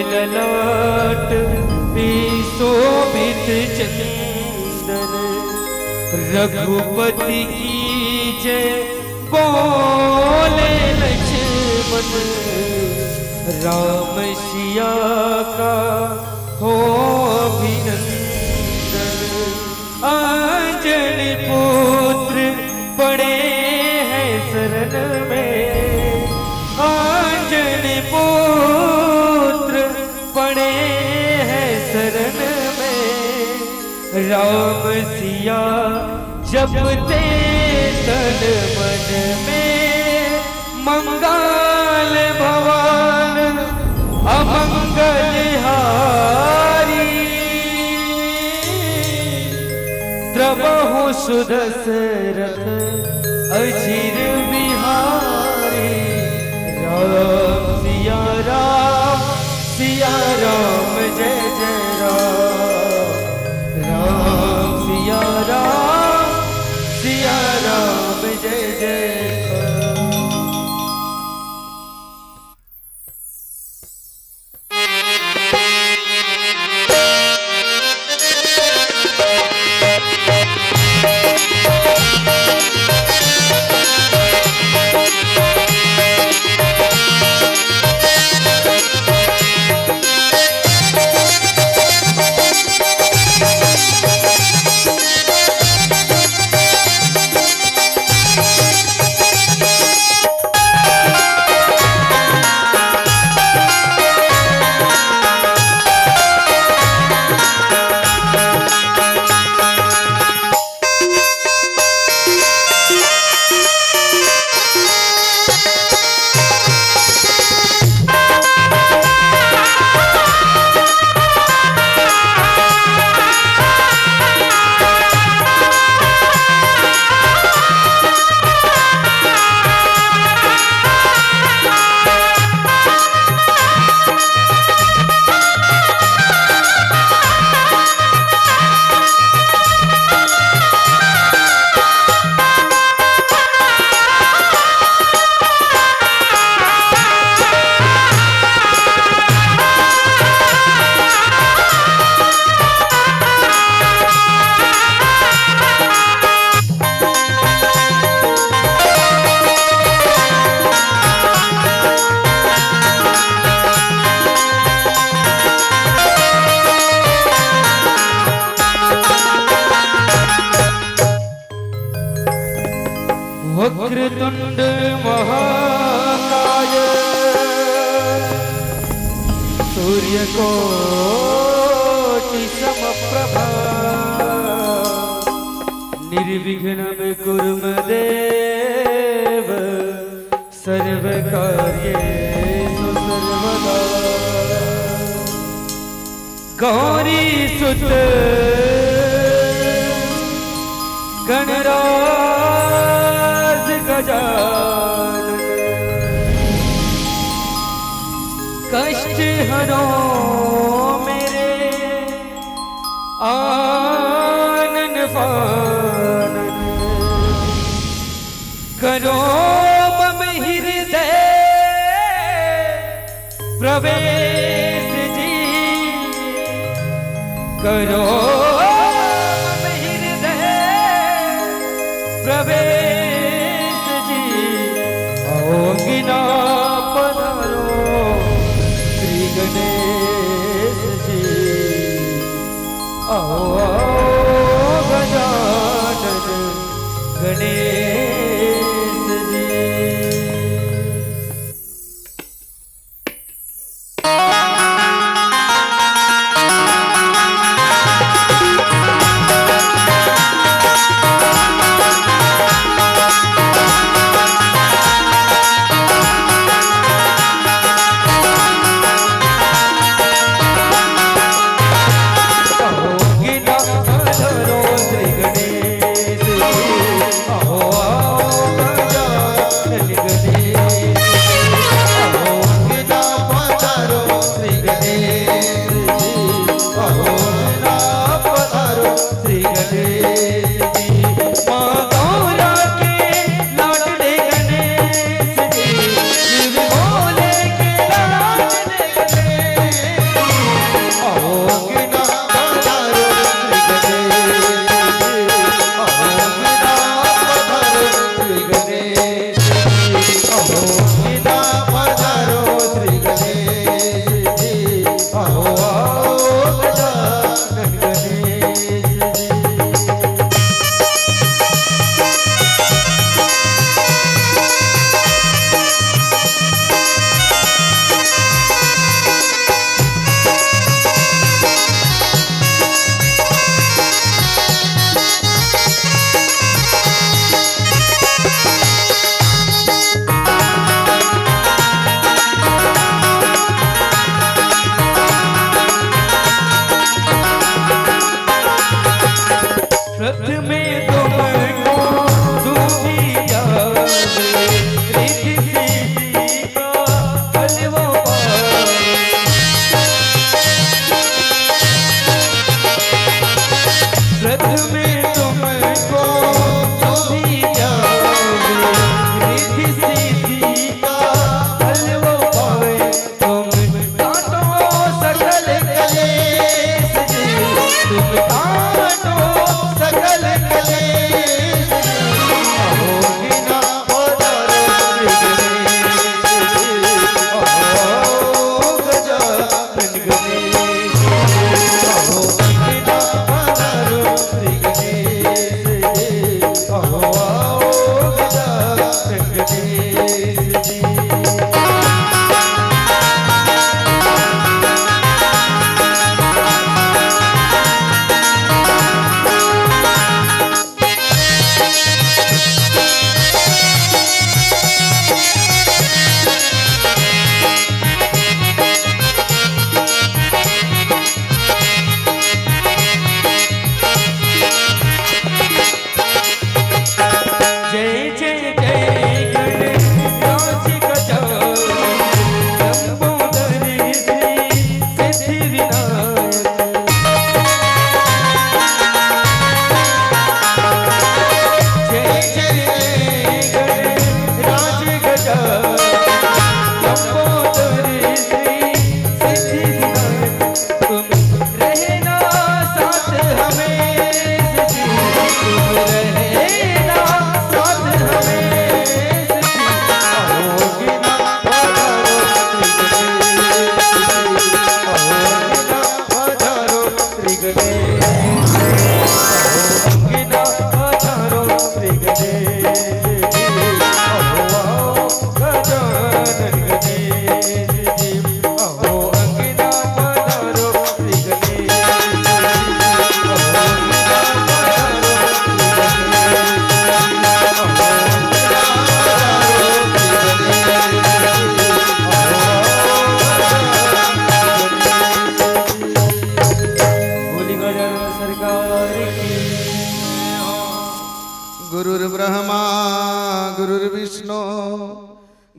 ललाट पे शोभित चंदन, रघुपति की जय बोले लक्ष्मण, राम सिया का हो अभिनंदन। अंजनी पुत्र पड़े हैं शरण में, अंजनी पुत्र पड़े हैं शरण में, राम सिया जपते तन मन में, मंगल भवन अमंगल हारी, द्रवहु सुदशरथ अचिर बिहारी, राम सिया राम सिया राम जय जय राम, राम सिया राम जय जय। वक्रतुंड महाकाय, सूर्यकोटि समप्रभा, निर्विघ्नं कुरु मे देव, सर्वकार्येषु सर्वदा। गौरी सुत गणराज गजानन, कष्ट हरो मेरे आनन फानन, करो मम हृदय प्रवेश जी, करो मम हृदय प्रवेश जी, आओ पधारो श्री गणेश जी, आओ गजानन गणेश जी।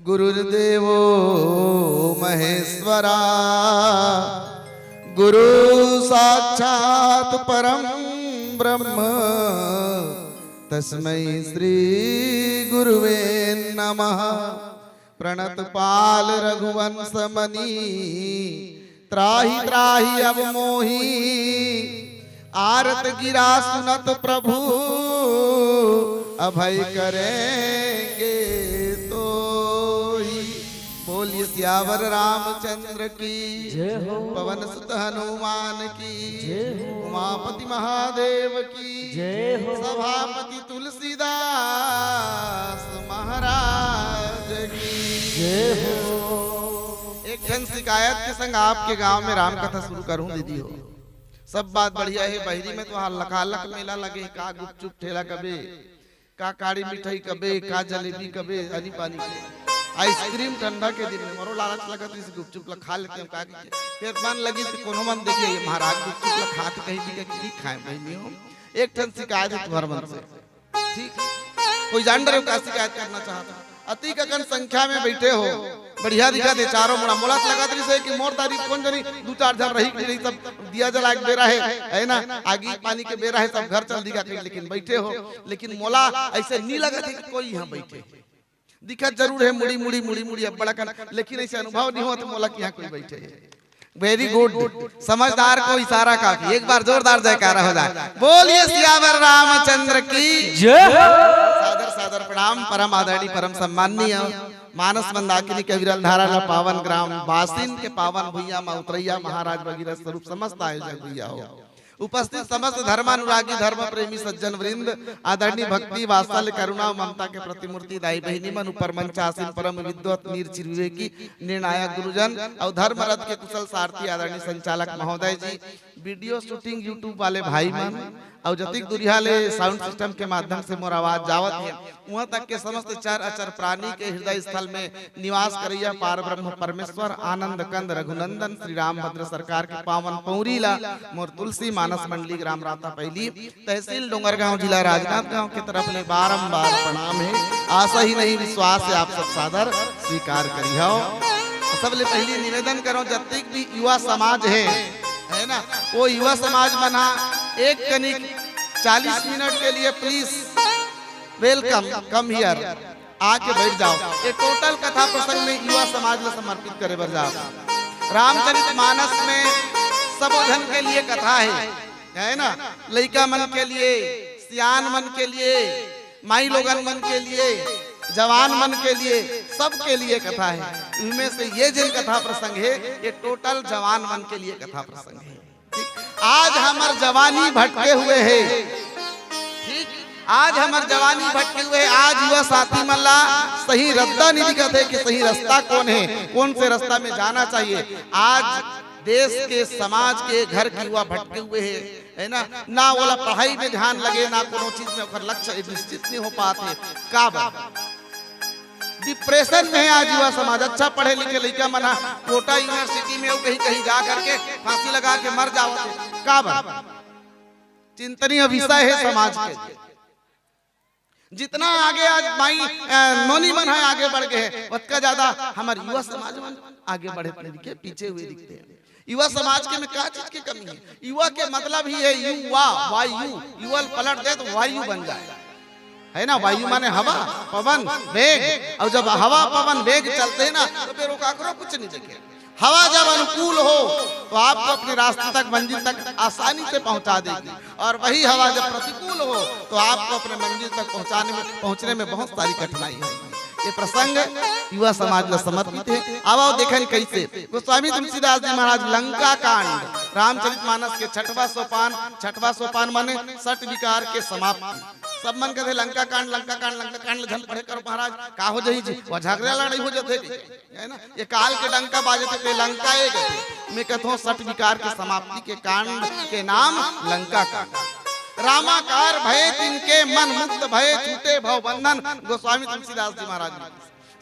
गुरुर्देवो महेश्वरा गुरु साक्षात् परम ब्रह्म तस्मै श्री गुरुवे नमः। प्रणत पाल रघुवंश मणि त्राहि त्राहि अब मोहि आरत गिरा सुनत प्रभु अभय करेंगे तो ही। बोलिए सियावर रामचंद्र की जय हो। पवन सुत हनुमान की जय हो। उमापति महादेव की जय हो। सभापति तुलसीदास महाराज की जय हो। एक जन शिकायत के संग आपके गांव में राम कथा शुरू करूं दीदी हो। सब बात बढ़िया है। बहरी में तो लखालक मेला लगे, का गुपचुप ठेला कबे, का काड़ी मिठाई कबे, का जलेबी कबे, हनी पानी के आइसक्रीम ठंडा के दिन में मरो लालच लगत इस गुपचुप ला खा लेते हैं का फिर मन लगी तो कोनो मन देखे ये महाराज गुपचुप ला खाते कहीं दी की खाए बहनी हो। एक ठन शिकायत है तुम्हारे मन से, ठीक कोई जान रहे हो का शिकायत करना चाहता। अति कगन संख्या में बैठे हो, बढ़िया दिखा दे चारों मुड़ा मोलत लगा तरी से कि मोर तारीफ कौन जनी दो चार जन रही सब दिया जला के बेरा है ना, आगी पानी के बेरा है, सब घर चल दिखा के लेकिन बैठे हो। लेकिन मोला ऐसे नहीं लगा कि कोई यहाँ बैठे दिखा जरूर है मुड़ी मुड़ी मुड़ी मुड़ी अब बड़ा कर, लेकिन ऐसे अनुभव नहीं हो तो मोला कि यहाँ कोई बैठे है। वेरी गुड, समझदार को इशारा काफी। एक बार जोरदार जयकारा हो जाए। बोलिए सियावर रामचंद्र की जय हो। सादर सादर प्रणाम। परम आदरणीय परम सम्माननीय मानस मंदाकिनी के विरल धारा न पावन ग्राम बासिन के पावन भैया मऊतरैया महाराज वगैरह स्वरूप समस्त आयोजक भैया हो, उपस्थित समस्त धर्मानुरागी धर्म प्रेमी सज्जन वृंद, आदरणीय भक्ति वात्सल्य करुणा ममता के प्रतिमूर्ति दाई बहिनी मन ऊपर मंच आसीन परम विद्वत निर्चिर विवेकी निर्णायक गुरुजन और धर्म रथ के कुशल सारथी आदरणीय संचालक महोदय जी, वीडियो शूटिंग यूट्यूब वाले भाई मन और जतिक दुरिया ले साउंड सिस्टम के माध्यम से मोर आवाज जावत है वहां तक के समस्त चर अचर प्राणी के हृदय स्थल में निवास करैया पार ब्रह्म परमेश्वर आनंद कंद रघुनंदन श्री रामभद्र सरकार के पावन पौरीला मोर तुलसी मानस मंडली ग्राम राता पहली तहसील डोंगरगांव जिला राजनांदगांव की तरफ में बारंबार प्रणाम है। आशा ही नहीं विश्वास से आप सब सादर स्वीकार करी हो। सबले पहली निवेदन करो जतिक भी युवा समाज है ना, वो युवा समाज बना एक कनिक 40 मिनट के लिए प्लीज वेलकम कम हियर आके बैठ जाओ। ये टोटल कथा प्रसंग में युवा समाज में समर्पित करे बर जाओ। रामचरित मानस में सब जन के लिए कथा है ना, लड़का मन के लिए, सियान मन के लिए, माई लोगन मन के लिए, जवान मन के लिए, सब के लिए कथा है। इनमें से ये जिन कथा प्रसंग है ये टोटल जवान मन के लिए कथा प्रसंग है। आज हमार जवानी भटके हुए है, ठीक, आज हमार जवानी भटके हुए। आज युवा साथी मल्ला सही रास्ता नहीं दिखा थे कि सही रास्ता कौन है, कौन से रास्ता में जाना चाहिए। आज देश के समाज के घर के युवा भटके हुए है ना, ना वाला पढ़ाई में ध्यान लगे, ना कोनो चीज में ओकर लक्ष्य निश्चित नहीं हो पाते। का डिप्रेशन में है आज युवा समाज। अच्छा पढ़े लिखे लड़का मना कोटा यूनिवर्सिटी में कहीं कहीं जा करके फांसी लगा के मर जाओ। का चिंतनीय विषय है समाज के। जितना आगे आज माई नोनी मन है आगे बढ़ गए उतना ज्यादा हमारे युवा समाज में आगे बढ़े दिखे पीछे हुए दिखते हैं। युवा समाज के में क्या चीज की कमी है? युवा के मतलब ही है युवा, वायु, युवल पलट दे तो वायु बन जाए, है ना। वायु माने हवा पवन वेग, और जब हवा पवन वेग चलते हैं ना तो फिर रोका करो कुछ नहीं दिखे। हवा जब अनुकूल हो तो आपको अपने रास्ते तक मंजिल तक आसानी से पहुंचा देगी, और वही हवा जब प्रतिकूल हो तो आपको अपने मंजिल तक पहुंचने में बहुत सारी कठिनाई है। ये प्रसंग युवा समाज में समर्पित है। अब आओ देखें कैसे गोस्वामी तुलसीदास जी महाराज लंका कांड रामचरितमानस के छठवां सोपान माने सठ विकार के समाप्ति। सब मन कहते लंका कांड झल पढ़े कर महाराज का हो जही जी वो झगड़ा लड़ाई हो जाते है ना। ये काल के डंका बाजे थे लंका एक मैं कहता सठ विकार के समाप्ति के कांड के नाम लंका कांड। रामाकार भय तिनके मन मुक्त भय छूटे भव बंधन। गोस्वामी तुलसीदास जी महाराज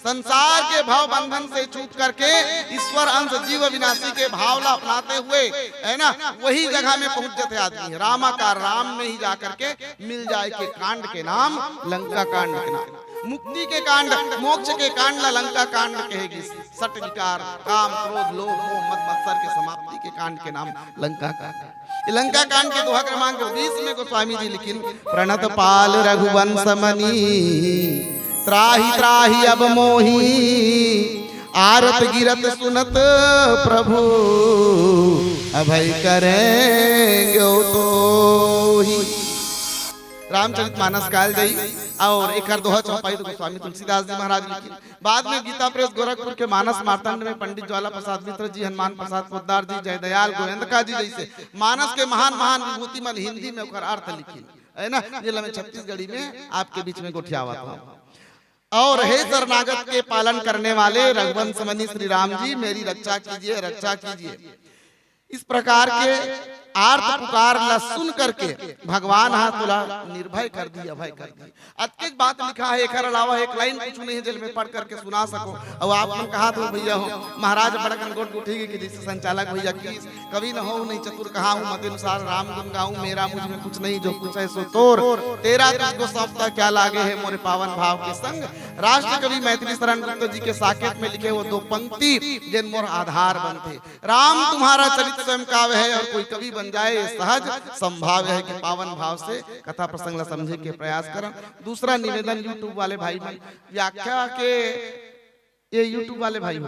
संसार के भाव बंधन से छूट करके ईश्वर अंश जीव विनाशी के भाव ला अपनाते हुए है ना वही जगह में पहुंच जाते आदमी। रामाकार राम में ही जाकर के मिल जाए के कांड के नाम लंका कांड के नाम। मुक्ति के कांड मोक्ष के कांड ला लंका कांड कहेगी। सट विकार काम क्रोध लोभ मोह मद मत्सर के समाप्ति के कांड के नाम लंका कांड। ये लंका कांड के दोहा क्रमांक 20 में गोस्वामी जी लिखिन प्रणत पाल रघुवंश मनी त्राहि त्राहि अब मोही आरत गिरत सुनत प्रभु अभय करेंगे तो ही। रामचरितमानस काल गई और एक दोहा चौपाई तो गोस्वामी तुलसीदास जी महाराज लिखी। बाद में गीता प्रेस गोरखपुर के मानस मार्तंड में पंडित ज्वाला प्रसाद मित्र जी, हनुमान प्रसाद पोद्दार जी, जयदयाल गोविंदका जी जैसे मानस के महान महान विभूति मन हिंदी में ओकर अर्थ लिखी है ना। जिला में छत्तीसगढ़ी में आपके बीच में गोठियावा था। और हे शरणागत के पालन करने वाले रघुवंश मणि श्री राम जी, मेरी रक्षा कीजिए रक्षा कीजिए। इस प्रकार के आर्त पुकार ला सुन करके भगवान हाथ तुला निर्भय कर दी अभय कर दी। अत्यधिक बात लिखा है, एक अलावा एक लाइन कुछ नहीं जेल में पढ़ करके सुना सको। और आपने कहा तो भैया हो महाराज बड़कन गोट उठेगी कि जैसे संचालक भैया की कभी न हो नहीं चतुर कहा हूँ मत अनुसार राम गुण गाऊं मेरा मुझ में कुछ नहीं जो कुछ है सो तोर तेरा तुझको सौंपता क्या लागे है मोरे पावन भाव के संग। राष्ट्र कवि मैथिली शरण गुप्त जी के साकेत में लिखे वो 2 पंक्ति जिन मोर आधार बनते। राम तुम्हारा चरित्र स्वयं काव्य है और कोई कवि बन जाए सहज संभाव है कि पावन भाव से कथा प्रसंग ला समझे के प्रयास करें। दूसरा निवेदन यूट्यूब वाले भाई व्याख्या के ये यूट्यूब वाले भाई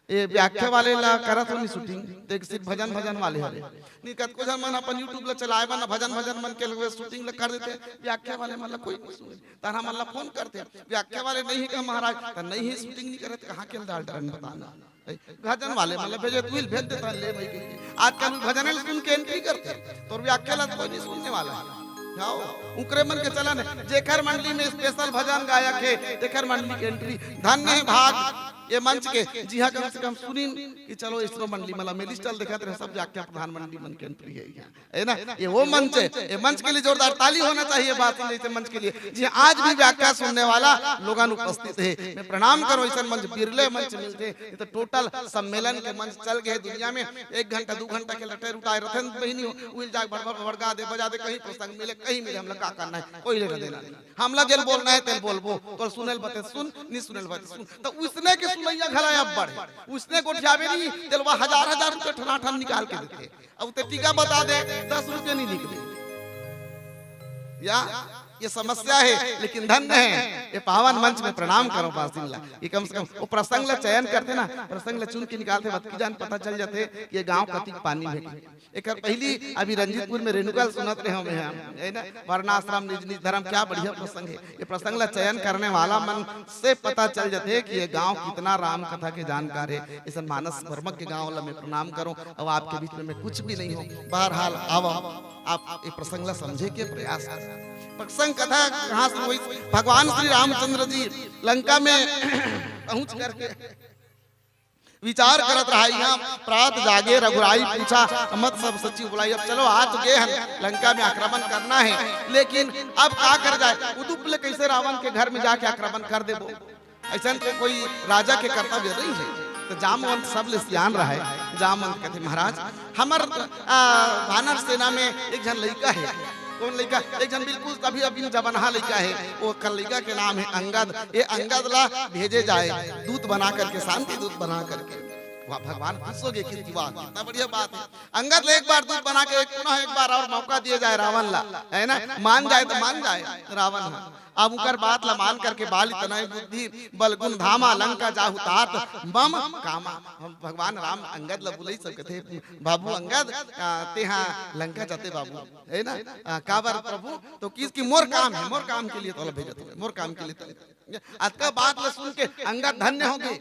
ये व्याख्या वाले ला करत होनी शूटिंग तो एक सिर्फ भजन भजन वाले हरे नहीं कत को मन अपन यूट्यूब ला चलाए बना भजन भजन मन के लगे शूटिंग ला कर देते। व्याख्या वाले मतलब कोई नहीं सुने तारा मन ला फोन करते व्याख्या वाले नहीं का महाराज तो नहीं ही शूटिंग नहीं करते कहां के डाल डरन बताना। भजन वाले मतलब भेजे तू भेज देता ले भाई के आजकल भजन सुन के एंट्री करते तो व्याख्या ला कोई नहीं सुनने वाला जाओ उकरे मन के चलन जेखर मंडली में स्पेशल भजन गायक है जेखर मंडली की एंट्री धन्य है भाग ये मंच के जी हाँ कम से कम सुनीन कि चलो इसरो मंडली मतलब मेरी स्टल दिखाते रहे सब जाके प्रधानमंत्री मन के एंट्री है ना। ये वो मंच है, ये मंच के लिए जोरदार ताली होना चाहिए बात जैसे मंच के लिए जी आज भी व्याख्या सुनने वाला लोगन उपस्थित है। मैं प्रणाम करो ऐसा मंच बिरले मंच मिलते तो टोटल सम्मेलन के मंच चल गए दुनिया में 1 घंटा 2 घंटा के लटे उठाए रथन बहिनी उल जाग भड़का दे बजा दे कहीं प्रसंग मिले कहीं मिले हम लोग का करना है कोई लेना देना नहीं। हम लोग जेल बोलना है तेल बोलबो तो सुनल बते सुन नहीं सुनल बते सुन तो उसने के सुनैया घला अब बढ़े उसने गोठियावे नहीं तेलवा हजार रुपए ठनाठन निकाल के देते अब ते टीका बता दे 10 रुपए नहीं निकले या ये समस्या है। लेकिन धन्य है ये पावन मंच में प्रणाम करो पासिंगला ये कम से कम वो प्रसंग ला चयन करते ना प्रसंग ला चुन के निकालते बत की जान पता चल जाते कि ये गांव कति पानी में एक पहली अभी रंजीतपुर में रेणुकाल सुनत रहे हमें है ना वर्णाश्रम निज निज धर्म क्या बढ़िया प्रसंग है। ये प्रसंग ला चयन करने वाला मन से पता चल जाते कि ये गांव कितना राम कथा के जानकार है। इस मानस वर्मक के गांव ला मैं प्रणाम करूं और आपके बीच में कुछ भी नहीं हो बहरहाल आओ आप ये प्रसंग ला समझे के प्रयास करें। प्रसंग कथा कहाँ से हुई भगवान श्री रामचंद्र जी लंका में पहुंच करके विचार करत रहा यहाँ प्रात जागे रघुराई पूछा मत सब सच्ची बुलाई अब चलो आज गए हम लंका में आक्रमण करना है लेकिन अब क्या कर जाए उदुपले कैसे रावण के घर में जाके आक्रमण कर दे ऐसा कोई राजा के कर्तव्य नहीं है। तो जामवंत सब ले सियान रहा है। जामवंत कहते महाराज हमार वानर सेना में एक जन लड़का है कौन लड़का एक जन बिल्कुल अभी अभी जबनहा लड़का है वो कल लड़का के नाम है अंगद। ये अंगद ला भेजे जाए दूत बना करके शांति दूत बना करके भगवान खुश हो गए कितना बढ़िया बात है। अंगद एक बार दूत बना के पुनः एक बार और मौका दिया जाए रावण ला है ना मान जाए तो मान जाए रावण अब उनकर बात ला मान करके बाल तनय बुद्धि बल गुण धामा लंका जाहु तात मम कामा। भगवान राम अंगद ला बुलाई सब कहते बाबू अंगद तेहा लंका जाते बाबू है ना काबर प्रभु तो किसकी मोर काम है मोर काम के लिए तो भेजत मोर काम के लिए आज का बात ला सुन के अंगद धन्य हो गए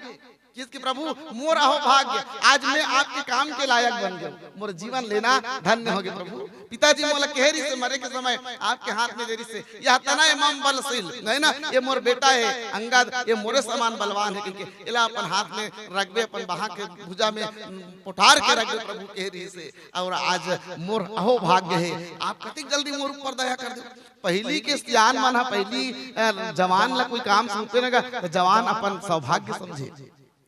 किसकी प्रभु मोर अहो भाग्य आज मैं आपके काम के लायक बन गया मोर जीवन लेना धन्य हो गया प्रभु। पिताजी मोला केहरी से मरे के समय आपके हाथ में देरी से यह तना इमाम बलशील है ना ये मोर बेटा है अंगद ये मोरे समान बलवान है क्योंकि इला अपन हाथ में रखबे अपन बहा के भुजा में पुठार के रखबे प्रभु केहरी से और आज मोर अहो भाग्य है आप कति जल्दी मोर ऊपर दया कर दे। पहली के सियान माना पहली जवान ला कोई काम सौंपे ना तो जवान अपन सौभाग्य समझे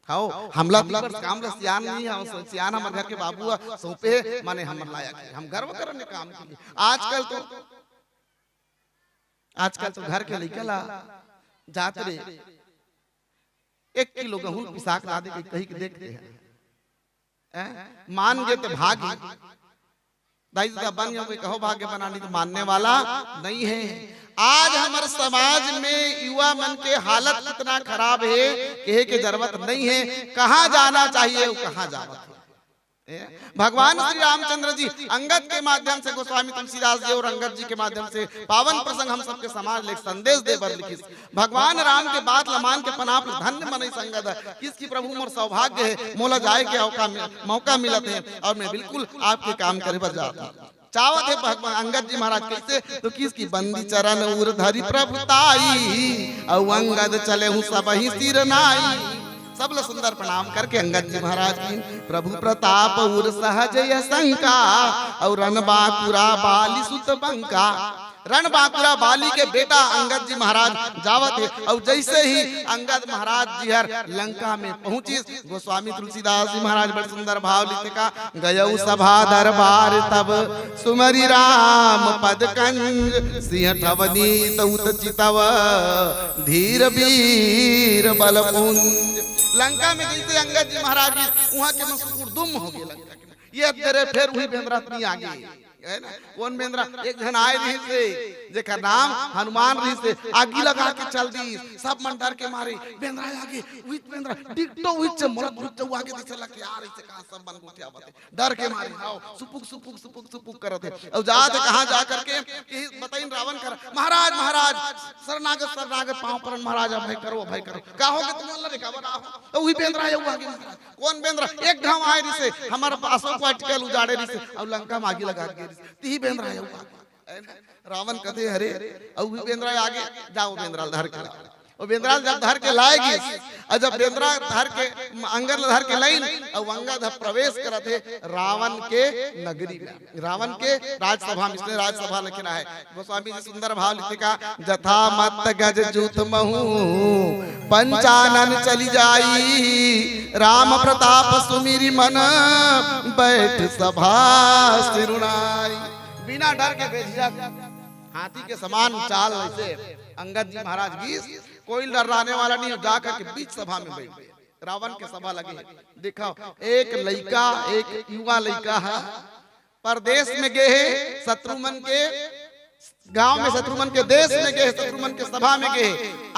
हाओ हमला काम सियान नहीं है सियान हमारे घर के बाबू सौंपे माने हम लायक हम गर्व करने काम के लिए। आजकल तो घर के लड़का ला जात रे 1 किलो गेहूं पिसाक ला दे कहीं के देखते हैं मान गए तो भागी दाई बन गए कहो भाग्य बनानी तो मानने वाला नहीं है। आज हमारे समाज में युवा मन के हालत इतना खराब है कहे की जरूरत नहीं है। कहाँ जाना चाहिए वो कहाँ जावत है। भगवान श्री रामचंद्र जी अंगद के माध्यम से गोस्वामी तुलसीदास जी और अंगद जी के माध्यम से पावन प्रसंग हम सबके समाज ले संदेश दे बर लिखी। भगवान राम के बात लमान के पनाप धन्य मन संगत है किसकी प्रभु मोर सौभाग्य है मोला जाए के मौका मिलत है और मैं बिल्कुल आपके काम करे बर जाता चावत है। भगवान अंगद जी महाराज कैसे तो किसकी बंदी चरण उर धरी प्रभुताई और अंगद चले हूँ सब ही सिर नाई। सब लोग सुंदर प्रणाम करके अंगद जी महाराज की प्रभु प्रताप उर सहज यशंका और रणबांकुरा बाली सुत बंका। रणबांकुरा बाली के बेटा अंगद जी महाराज जावत है और जैसे ही अंगद महाराज जी हर लंका में पहुंची गोस्वामी तुलसीदास जी महाराज बड़े सुंदर भाव लिखते का गयौ सभा दरबार तब सुमरि राम पद कंज सिंह ठवनी तउत चितव धीर वीर बलपुंज। लंका में जैसे अंगद जी महाराज वहां के मसूर दुम हो गए लंका के ये तेरे फिर हुई बेंद्रातनी आ गई है ना। कौन बेंद्रा एक जन आए रही से जेकर नाम हनुमान रही से आगी लगा के चल दी सब मन डर के मारे बेंद्रा आगे विच बेंद्रा डिक्टो विच मरत विच आगे दिखे लगे आ रही से कहां सब बन उठे आवत डर के मारे आओ सुपुक सुपुक सुपुक सुपुक करत है और जात कहां जा करके कि बताइन रावण कर महाराज महाराज शरणागत पांव परन महाराज भय करो का होगे तुम अल्लाह देखा बना तो वही बेंद्रा आयो आगे कौन बेंद्रा एक ढाव आए रही से हमारे अशोक वाटिका उजाड़े रही से और लंका में आगी लगा के ती बेंद्रा आयो रावण कहते हरे और भी बेंद्रा आगे जाओ बेंद्रा धर के और बेंद्रा जब धर के लाएगी और जब बेंद्रा धर के अंगद धर के लाइन और अंगद प्रवेश करते रावण के नगरी में रावण के राजसभा में इसने राजसभा लिखना है गोस्वामी जी सुंदर भाव लिखते का जथा मत गज जूथ महू पंचानन चली जाई राम प्रताप सुमिरी मन बैठ सभा सिरुनाई। बिना डर के बेझिझक हाथी के समान चाल ऐसे अंगद जी महाराज की कोई डराने वाला नहीं जाकर के बीच सभा में बैठ गए। रावण के सभा लगे देखो एक लड़का एक युवा लड़का है परदेश में गए है शत्रुमन के गांव में शत्रुमन के देश में गए शत्रुमन के सभा में गए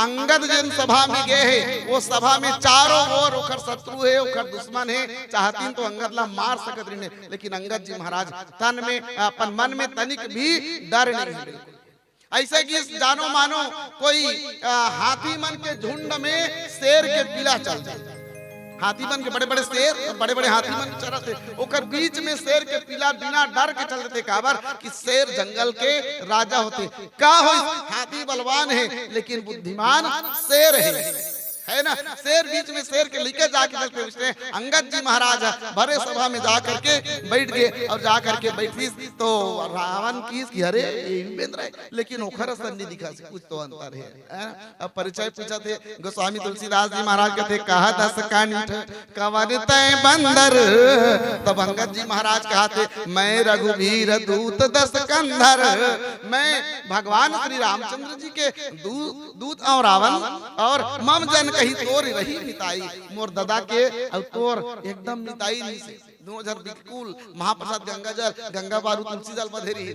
अंगद जिन सभा में गए है वो सभा में चारों ओर ओखर शत्रु है ओखर दुश्मन है चाहती तो अंगद ला मार सकत रही लेकिन अंगद जी महाराज तन में अपन मन में तनिक भी डर नहीं है। ऐसे कि जानो मानो कोई हाथी मन के झुंड में शेर के पीला चल जाए हाथी मन के बड़े बड़े शेर बड़े बड़े हाथी मन चलते ओकर बीच में शेर के पीला बिना डर के चलते काबर कि शेर जंगल के राजा होते का हो हाथी बलवान है लेकिन बुद्धिमान शेर है ना। शेर बीच में शेर के लेके जाके चलते उसने अंगद जी महाराज बड़े सभा में जा करके बैठ गए और जा करके बैठी तो रावण की अरे ये बेंद्रा है लेकिन ओखर असर नहीं दिखा कुछ तो अंतर है। अब परिचय पूछा थे गोस्वामी तुलसीदास जी महाराज कहते कहा 10 कंठ कवर तय बंदर तब अंगद जी महाराज कहा थे मैं रघुवीर दूत 10 कंधर मैं भगवान श्री रामचंद्र जी के दूत और रावण और मम जन कहीं तोर रही मिताई मोर दादा के और तोर एकदम मिताई नहीं से 2000 बिल्कुल महाप्रसाद गंगा जल गंगा बारू तुलसी जल बधेरी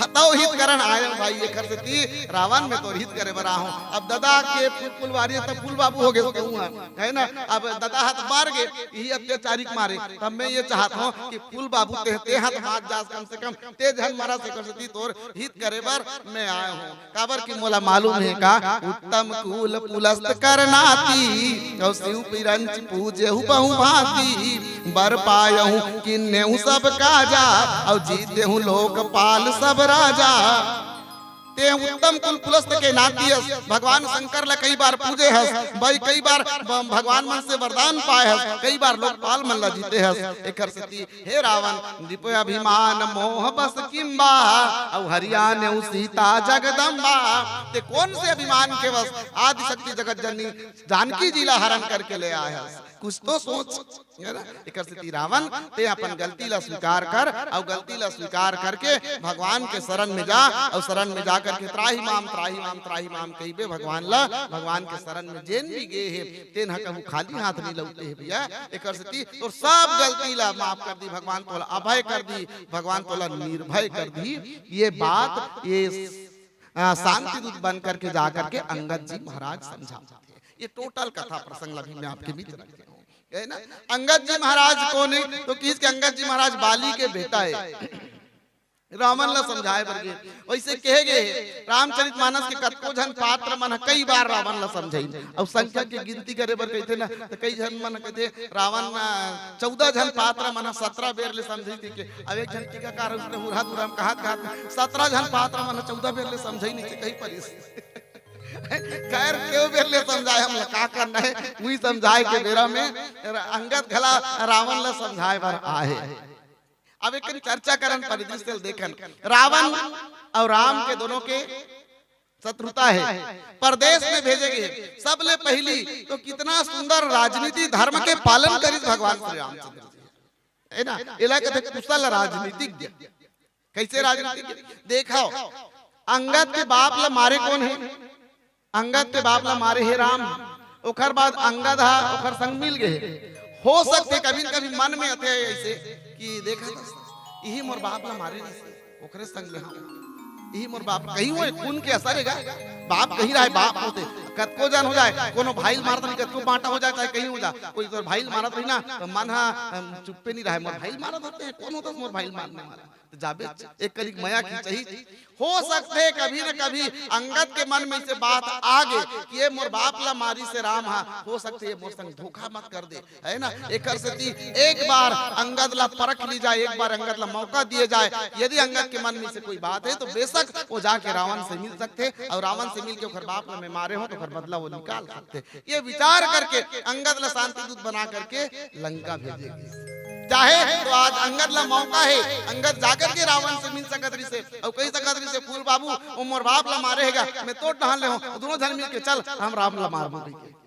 हताओ हित करण आए भाई ये कर देती रावण में तो हित करे बरा हूं अब दादा के फुलवारी तब फूल बाबू हो गए तो है ना अब दादा हाथ मार गए यही अत्याचारी मारे तब मैं ये चाहता हूं कि फूल बाबू ते हाथ मार जा कम से कम तेज हन मारा से कर देती तोर हित करे बर मैं आया हूं काबर की मोला मालूम है का उत्तम कुल पुलस्त करनाती और शिव पिरंच पूजे हु बहु भांति बर पायहूं किन्नेहूं सब काजा और जीते हूं लोकपाल सब राजा ते उत्तम कुल पुलस्त के नाती भगवान शंकर ला कई बार पूजे हस भाई कई बार भगवान मन से वरदान पाए हस कई बार लोकपाल मन ला जीते हस एकर सती हे रावण दीप अभिमान मोह बस किंबा और हरियाणा सीता जगदम्बा ते कौन से अभिमान के बस आदि शक्ति जगत जननी जानकी जी ला हरण करके ले आए हस कुछ तो सोच है ना। एकर से रावण ते अपन गलती ला स्वीकार कर और गलती ला स्वीकार करके भगवान के शरण में जा और शरण में जा करके त्राही माम त्राही माम त्राही माम कहिबे भगवान ला। भगवान के शरण में जेन भी गे है तेन ह कहू खाली हाथ नहीं लौटे है भैया। एकर से तो सब गलती ला माफ कर दी भगवान, तोला अभय कर दी भगवान, तोला निर्भय कर दी। ये बात ये शांति दूत बन करके जा करके अंगद जी महाराज समझाते हैं। ये टोटल कथा प्रसंग अभी मैं आपके बीच रखे हूँ है ना। अंगद जी महाराज कौन है तो किसके अंगद जी महाराज बाली के बेटा है। रावण ला समझाए बरगे वैसे कहे गए रामचरित मानस के कतको जन पात्र मन कई बार रावण ला समझाई और संख्या की गिनती करे बर कहते ना तो कई जन मन कहते रावण 14 जन पात्र मन 17 बेर ले समझाई थी के अब एक जन टीका कार उसने हुरा दुरा में कहा 17 जन पात्र मन 14 बेर ले समझाई नहीं कहीं परिस खैर क्यों बेर ले समझाए हम का करना है वही समझाए के बेरा में अंगद घला रावण ला समझाए बर आए। अब एक चर्चा करन परिदृश्य देखन रावण और राम के दोनों के शत्रुता है, परदेश में भेजे गए सबले पहली तो कितना सुंदर राजनीति धर्म के पालन करी भगवान श्री रामचंद्र है ना। इलाके कुशल राजनीतिज्ञ कैसे राजनीतिज्ञ देखो अंगद के बाप ला मारे कौन है, अंगद के बाप ला मारे है राम। ओकर बाद अंगद हा ओकर संग मिल गए। हो सकते कभी कभी मन में आते ऐसे कि देखा यही मोर बाप ला मारे नहीं ओकरे संग ले यही मोर बाप कहीं वो खून के असर हैगा बाप कहीं रहा है बाप होते कतको जन हो जाए कोनो भाई मारत नहीं कतको बांटा हो जाए चाहे कहीं हो जाए कोई तो भाई मारत रही ना तो मन हा चुप्पे नहीं रहा मोर भाई मारत होते हैं कौन होता मोर भाई मारने वाला तो जाबे एक करीक माया की चाहिए। हो सकते कभी न कभी अंगद के मन में से बात आ गई कि ये मोर बाप ला मारी से राम हा हो सकते है मोर संग धोखा मत कर दे है ना। एक एक बार अंगद ला परख ली जाए, एक बार अंगद ला मौका दिए जाए। यदि अंगद के मन में से कोई बात है तो बेशक वो जाके रावण से मिल सकते और रावण से मिल के ओकर बाप ला में मारे हो तो फिर बदला वो निकाल सकते। ये विचार करके अंगद ला शांति दूत बना करके लंका भेजेगी। चाहे तो आज अंगद ला मौका है अंगद जाकर के रावण से मिल सकत रही से और कही सकत रही से फूल बाबू वो मोर बाप ला मारेगा मैं तो टहल ले हूं दोनों जन मिल के चल हम राम ला मार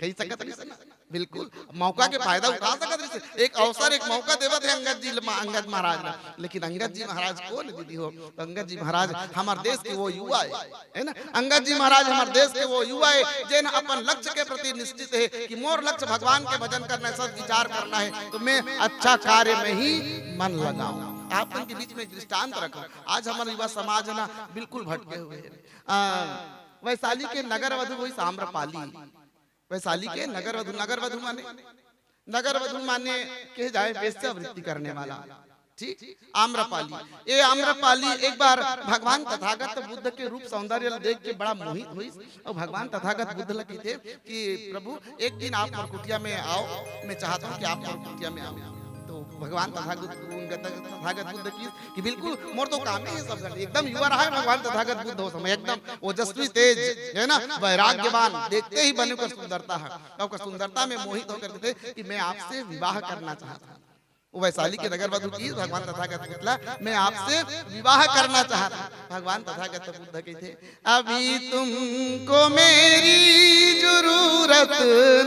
कही सकत रही से बिल्कुल मौका के फायदा उठा सकत रही से। एक अवसर एक मौका देवत है अंगद जी अंगद महाराज ना। लेकिन अंगद जी महाराज कौन दीदी हो तो अंगद जी महाराज हमारे देश के वो युवा है ना। अंगद जी महाराज हमारे देश के वो युवा है जिन अपन लक्ष्य के प्रति निश्चित है कि मोर लक्ष्य भगवान के भजन करना है सद विचार करना है तो मैं अच्छा कार्य में ही मन लगाऊं। आप उनके बीच में दृष्टांत रखो। आज हमारा युवा समाज है ना बिल्कुल भटके हुए हैं। वैशाली के नगर वधु वही साम्रपाली वैशाली के नगर वधु माने के जाए वेश्यावृत्ति करने वाला ठीक आम्रपाली। ये आम्रपाली एक बार भगवान तथागत बुद्ध के रूप सौंदर्य देख के बड़ा मोहित हुई और भगवान तथागत बुद्ध लगे थे कि प्रभु एक दिन आप मोर कुटिया में आओ मैं चाहता हूँ कि आप मोर कुटिया में आओ। तो भगवान तथागत बुद्ध की बिल्कुल मोर तो काम है सब एकदम युवा रहा है भगवान तथागत बुद्ध हो समय एकदम ओजस्वी तेज है ना वैराग्यवान देखते ही बने का सुंदरता है और सुंदरता में मोहित होकर थे कि मैं आपसे विवाह करना चाहता हूँ। वैशाली के नगर वधु की भगवान तथागत बोला मैं आपसे विवाह करना चाहता। भगवान तथागत बुद्ध के थे अभी तुमको मेरी जरूरत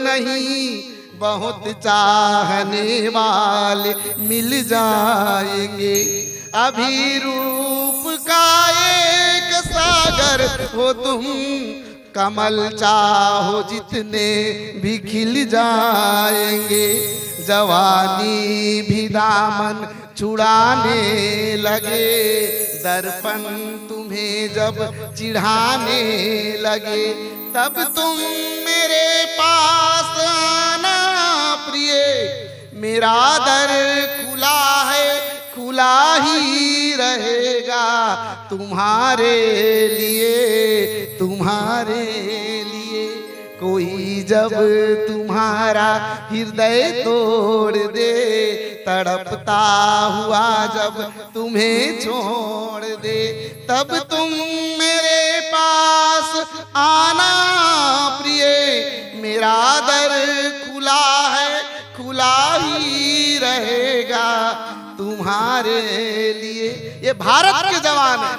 नहीं बहुत चाहने वाले मिल जाएंगे। अभी रूप का एक सागर हो तुम कमल चाहो जितने भी खिल जाएंगे। जवानी भी दामन छुड़ाने लगे दर्पण तुम्हें जब चिढ़ाने लगे तब तुम मेरे पास आना प्रिय मेरा दर खुला है खुला ही रहेगा तुम्हारे लिए कोई जब तुम्हारा हृदय तोड़ दे तड़पता हुआ जब तुम्हें छोड़ दे तब तुम मेरे पास आना प्रिय मेरा दर खुला है खुला ही रहेगा तुम्हारे लिए। ये भारत के जवान है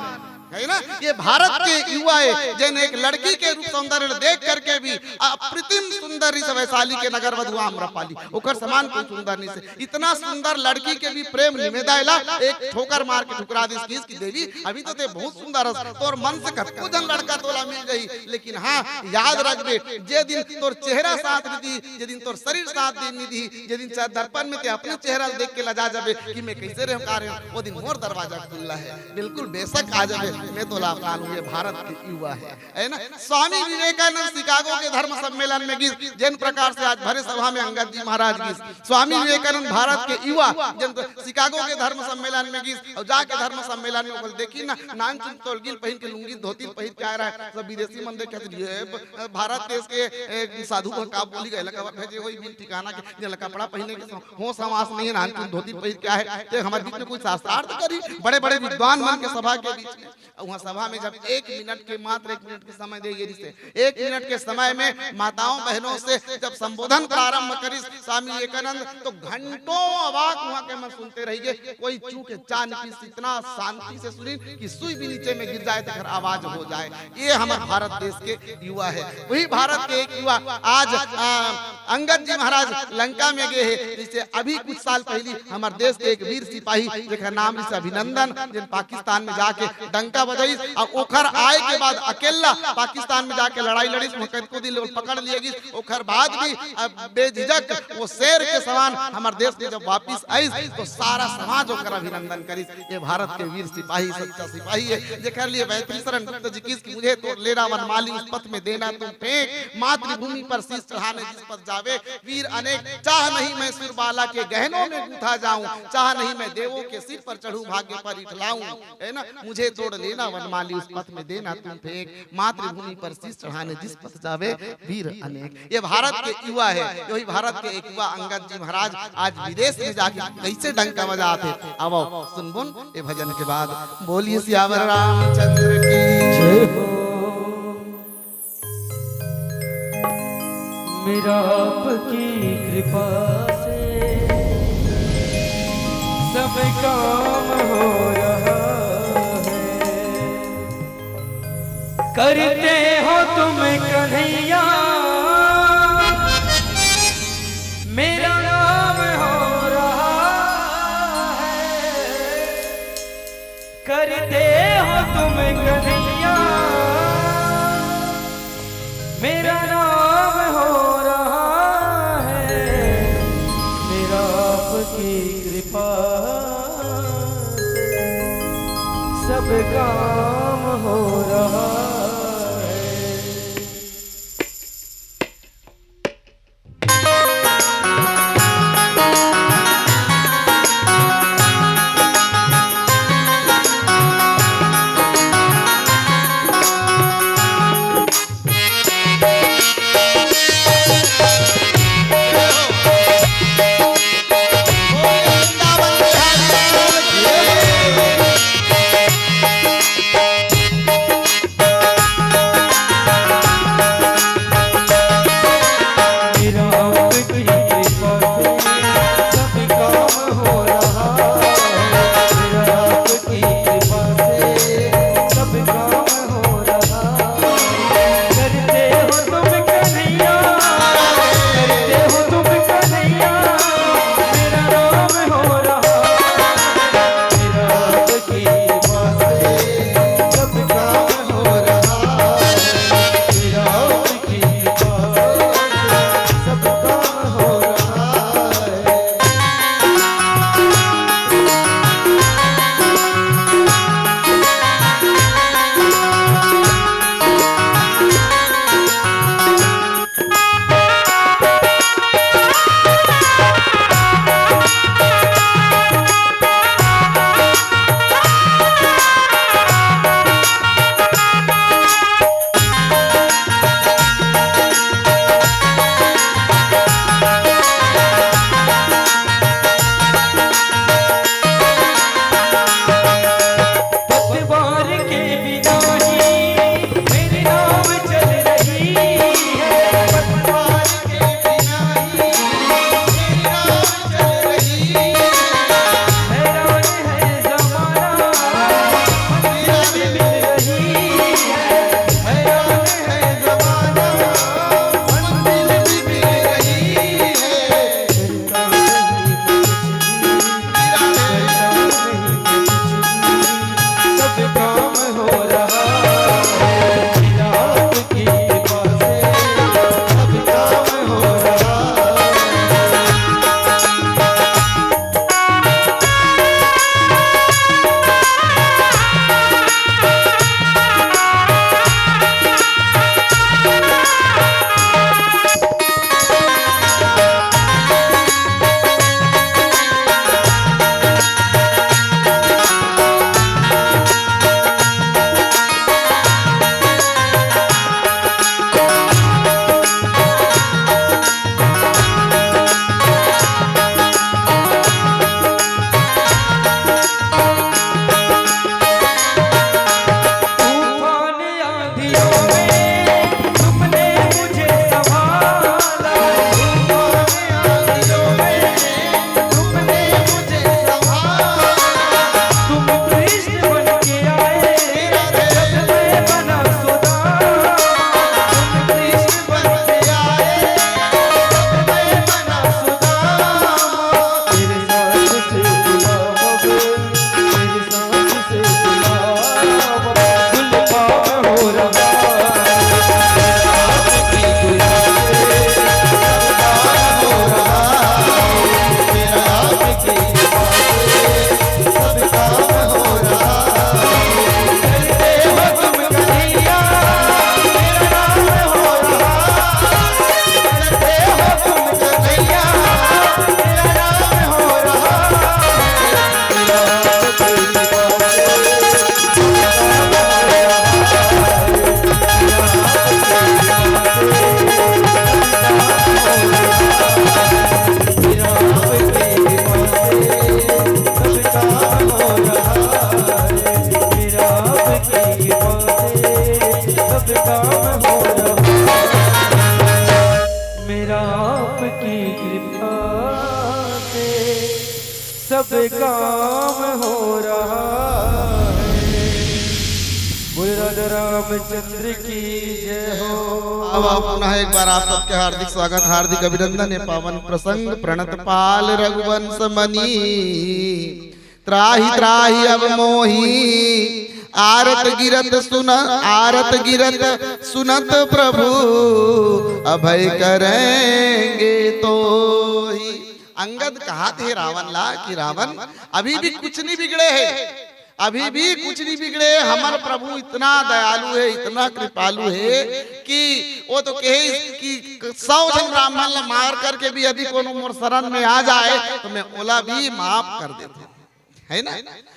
है ना। ये भारत के युवा है जिन एक लड़की के रूप सौंदर्य देख करके भी अप्रतिम सुंदरी से वैशाली के नगर वधुआ आम्रपाली ओकर समान कोई सुंदर नहीं से इतना सुंदर लड़की के भी प्रेम निवेदायला एक ठोकर मार के ठुकरा दी की देवी अभी तो ते बहुत सुंदर है तोर मन से कतको जन लड़का तोला मिल गई लेकिन हाँ याद रखबे जे दिन तोर चेहरा साथ दी जे दिन तोर शरीर साथ दी दी जे दिन चाहे दर्पण में ते अपने चेहरा देख के लजा जाबे कि मैं कैसे रह कार्य वो दिन मोर दरवाजा खुला है बिल्कुल बेशक आ जाबे मैं तो लाफान हूं ये भारत के युवा है ना। स्वामी विवेकानंद शिकागो के धर्म सम्मेलन में गीत जिन प्रकार से आज भरे सभा में अंगद जी महाराज गीत स्वामी विवेकानंद भारत के युवा जिन शिकागो के धर्म सम्मेलन में गीत और जाके धर्म सम्मेलन में बोल देखी ना नान चुन तोलगिल पहन के लुंगी धोती पहन के आ रहा है सब विदेशी मन देख के ये भारत देश के साधु को का बोली गए लगा भेजे होई बिन ठिकाना के जे कपड़ा पहने के हो समास नहीं है नान चुन धोती पहन के है ये हमारे बीच में कोई शास्त्रार्थ करी बड़े बड़े विद्वान मन के सभा के बीच में वहाँ सभा में जब 1 मिनट के मात्र 1 मिनट के समय देगी जिसे 1 मिनट के समय में माताओं बहनों से जब संबोधन प्रारंभ करी स्वामी विवेकानंद तो घंटों अवाक वहाँ के मन सुनते रहिए कोई चूक चांद की इतना शांति से सुनी कि सुई भी नीचे में गिर जाए तो आवाज हो जाए। ये हमारे भारत देश के युवा है वही भारत के एक युवा आज अंगद जी महाराज लंका में गए हैं जिसे अभी कुछ साल पहले हमारे देश के एक वीर सिपाही जेकर नाम से अभिनंदन जिन पाकिस्तान में जाके डंका बजाई और ओखर आए के बाद अकेला पाकिस्तान में जाके लड़ाई लड़ी को दिल पकड़ लिएगी ओखर बाद भी बेझिझक वो शेर के समान हमारे देश में जब वापिस आई तो सारा समाज ओकर अभिनंदन करी। ये भारत के वीर सिपाही सच्चा सिपाही है जेकर लिए बैतरी शरण गुप्त जी की मुझे तो लेना वनमाली उस पथ में देना तुम फेंक मातृभूमि पर शीश चढ़ाने जिस पथ जावे वीर अनेक चाह नहीं मैं सुरबाला के गहनों में गूंथा जाऊं चाह नहीं मैं देवों के सिर पर चढ़ूं भाग्य पर इठलाऊं है ना मुझे तोड़ लेना वनमाली उस पथ में देना तुम फेंक मातृभूमि पर शीश चढ़ाने जिस पथ जावे वीर अनेक। ये भारत के युवा है यही भारत के एक युवा अंगद जी महाराज आज विदेश में जाके कैसे डंका बजाते अब सुनबुन ये भजन के बाद बोलिए सियावर रामचंद्र की जय हो। मेरा आपकी कृपा से सब काम हो रहा है करते हो तुम कन्हैया मेरा नाम हो रहा है करते हो तुम कन्हैया मेरा नाम हो रहा है मेरा आपकी कृपा से सब काम हो रहा है। सब काम हो रहा है। बोल राजा रामचंद्र की जय हो। अब पुनः एक बार आप सबके हार्दिक स्वागत हार्दिक अभिनंदन है। पावन प्रसंग प्रणत पाल रघुवंश मनी त्राहि त्राहि अब मोही आरत गिरत सुनत प्रभु अभय करेंगे तो ही। अंगद कहा थे रावण ला कि रावण अभी भी कुछ नहीं बिगड़े है, अभी भी कुछ नहीं बिगड़े। हमारे प्रभु इतना दयालु है, इतना कृपालु है कि वो तो कहे कि 100 जन ब्राह्मण मार करके भी यदि कोनो मोर शरण में आ जाए तो मैं ओला भी माफ कर देता है ना।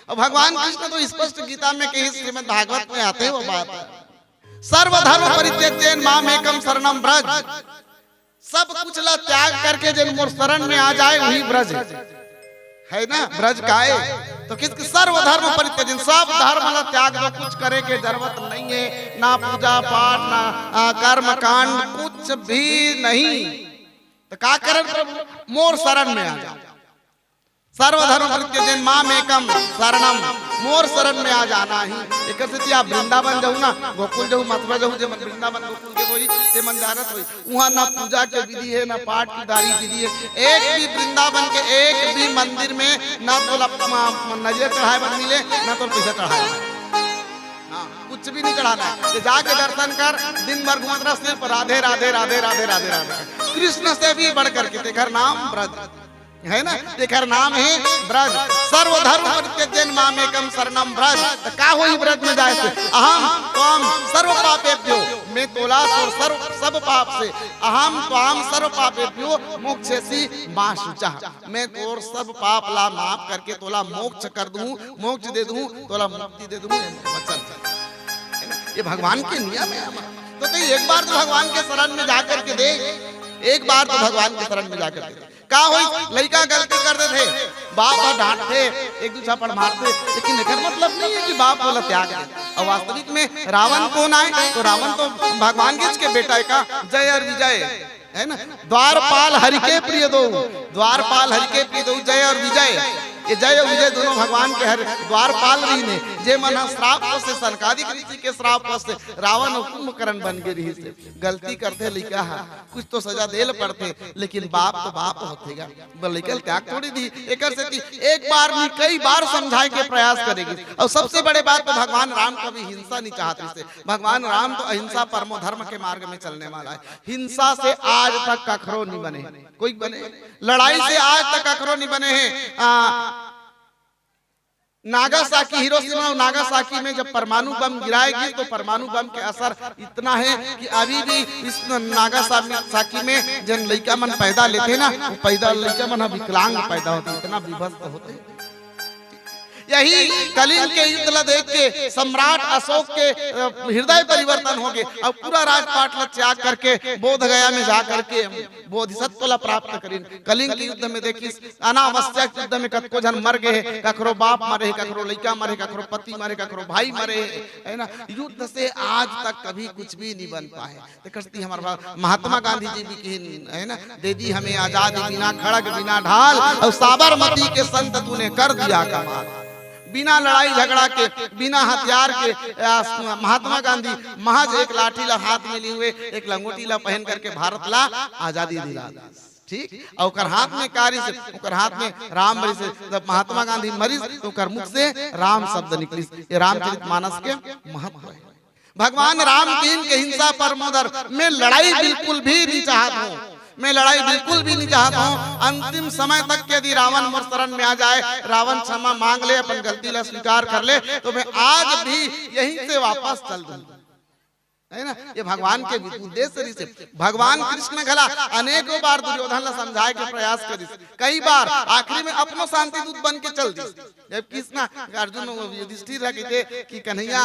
और भगवान कृष्ण तो स्पष्ट गीता में कही, श्रीमद् भागवत में आते हैं वो बात, सर्वधर्म परित्यज्य माम एकम शरणम ब्रज। सब कुछ ला त्याग करके जिन मोर शरण में आ जाए वही ब्रज है ना। ब्रज का है तो किसकी सर्वधर्म परित्यज्य, सब धर्म ला त्याग दो, कुछ करे के जरूरत नहीं है, ना पूजा पाठ ना कर्म कांड कुछ भी नहीं। तो क्या करें प्रभु, मोर शरण में आ जाओ। सर्वधर्म परित्यज्य माम एकम शरणम, मोर शरण में आ जाना ही। एक स्थिति आप वृंदावन जाऊ ना, गोकुल जाऊ, मथुरा जाऊ, जे मन वृंदावन गोकुल के होई ते मन जानत होई, वहां ना पूजा के विधि है, ना पाठ की दारी विधि है। एक भी वृंदावन के एक भी मंदिर में ना तो नजर चढ़ाए बन मिले, ना तो पैसा चढ़ाए, कुछ भी नहीं चढ़ाना है। जाके दर्शन कर, दिन भर घूमत रह, सिर्फ राधे राधे राधे राधे राधे राधे। कृष्ण से भी बढ़ करके तेकर नाम ब्रज है ना, तेकर नाम है ब्रज। सर्वधर्म परित्यज्य माम एकम शरणम ब्रज। तो का होई ब्रज में जाए से, अहम त्वम सर्व पापेभ्यो, मैं तोला तो सब पाप से, अहम त्वम सर्व पापेभ्यो मोक्षेसी मा शुचः, मैं तोर सब पाप ला माफ करके तोला मोक्ष कर दूं, मोक्ष दे दूं, तोला मुक्ति दे दूं। वचन ये भगवान के नियम है। तो एक बार तो भगवान के शरण में जाकर के दे, एक बार तो भगवान के शरण में जाकर के का होई। लड़का गलती कर दे थे, बाप डांटते, एक दूसरा पर मारते, लेकिन एकर मतलब नहीं है कि बाप बोला त्याग दे। और वास्तविक में रावण कौन आए, तो रावण तो भगवान के बेटा है का, जय और विजय है ना। द्वारपाल हरि के प्रिय दो, द्वारपाल हरि के प्रिय दो, जय और विजय। ये जय और विजय दोनों भगवान के हर द्वारपाल रही ने। जे मन श्राप से सनकादिक ऋषि के श्राप से रावण और कुंभकर्ण बन गए रही से। गलती करते लिखा है, कुछ तो सजा देल पड़ते, लेकिन बाप तो बाप होतेगा, बलिकल त्याग थोड़ी दी। एक बार नहीं कई बार समझाए के प्रयास करेगी। और सबसे बड़े बात तो भगवान राम कभी हिंसा नहीं चाहते से। भगवान राम तो अहिंसा परमो धर्म के मार्ग में चलने वाला है। हिंसा से आज तक कखरो नहीं बने, कोई बने, लड़ाई से आज तक कखरो नहीं बने हैं। नागासाकी, हिरोशिमा और नागासाकी में जब परमाणु बम गिराएगी तो परमाणु बम के असर इतना है कि अभी भी इस नागासाकी में जन लड़का मन पैदा लेते ना, वो पैदा लड़का मन विकलांग पैदा होते, इतना विभत्स होते। यही कलिंग के युद्ध ला देख के सम्राट अशोक के हृदय परिवर्तन हो गए और पूरा राजपाट ला त्याग करके बोध गया में जा करके बोधिसत्व ला प्राप्त करीन। कलिंग के युद्ध में देखी अनावश्यक युद्ध में कतको जन मर गए, ककरो बाप मरे, ककरो लड़का मरे, ककरो पति मरे, ककरो भाई मरे, है ना। युद्ध से आज तक कभी कुछ भी नहीं बन पाए। देखती हमारे महात्मा गांधी जी भी की है ना, दे दी हमें आजादी बिना खड़ग बिना ढाल, और साबरमती के संत तूने कर दिया कमाल। बिना लड़ाई झगड़ा के, बिना हथियार के महात्मा गांधी महज एक लाठी ला हाथ में लिए हुए, एक लंगोटी ला पहन करके भारत ला आजादी दिला। ठीक, और हाथ में कारी से, हाथ में राम बरी से, जब महात्मा गांधी मरी तो कर मुख से राम शब्द निकली। ये रामचरितमानस के महत्व है। भगवान राम तीन के हिंसा परमोदर, मैं लड़ाई बिल्कुल भी नहीं चाहता हूँ, मैं लड़ाई बिल्कुल भी नहीं चाहता हूँ। अंतिम समय तक यदि रावण मोर शरण में आ जाए, रावण क्षमा मांग ले, अपन गलती ला स्वीकार कर ले, तो मैं आज भी यहीं से वापस चल दूंगा, है ना। ये भगवान के उद्देश्य से भगवान कृष्ण घला अनेकों बार दुर्योधन ला समझाए के प्रयास करी, कई बार आखिरी में अपनो शांति दूत बन के चल दी। जब कृष्ण अर्जुन युधिष्ठिर कहते कि कन्हैया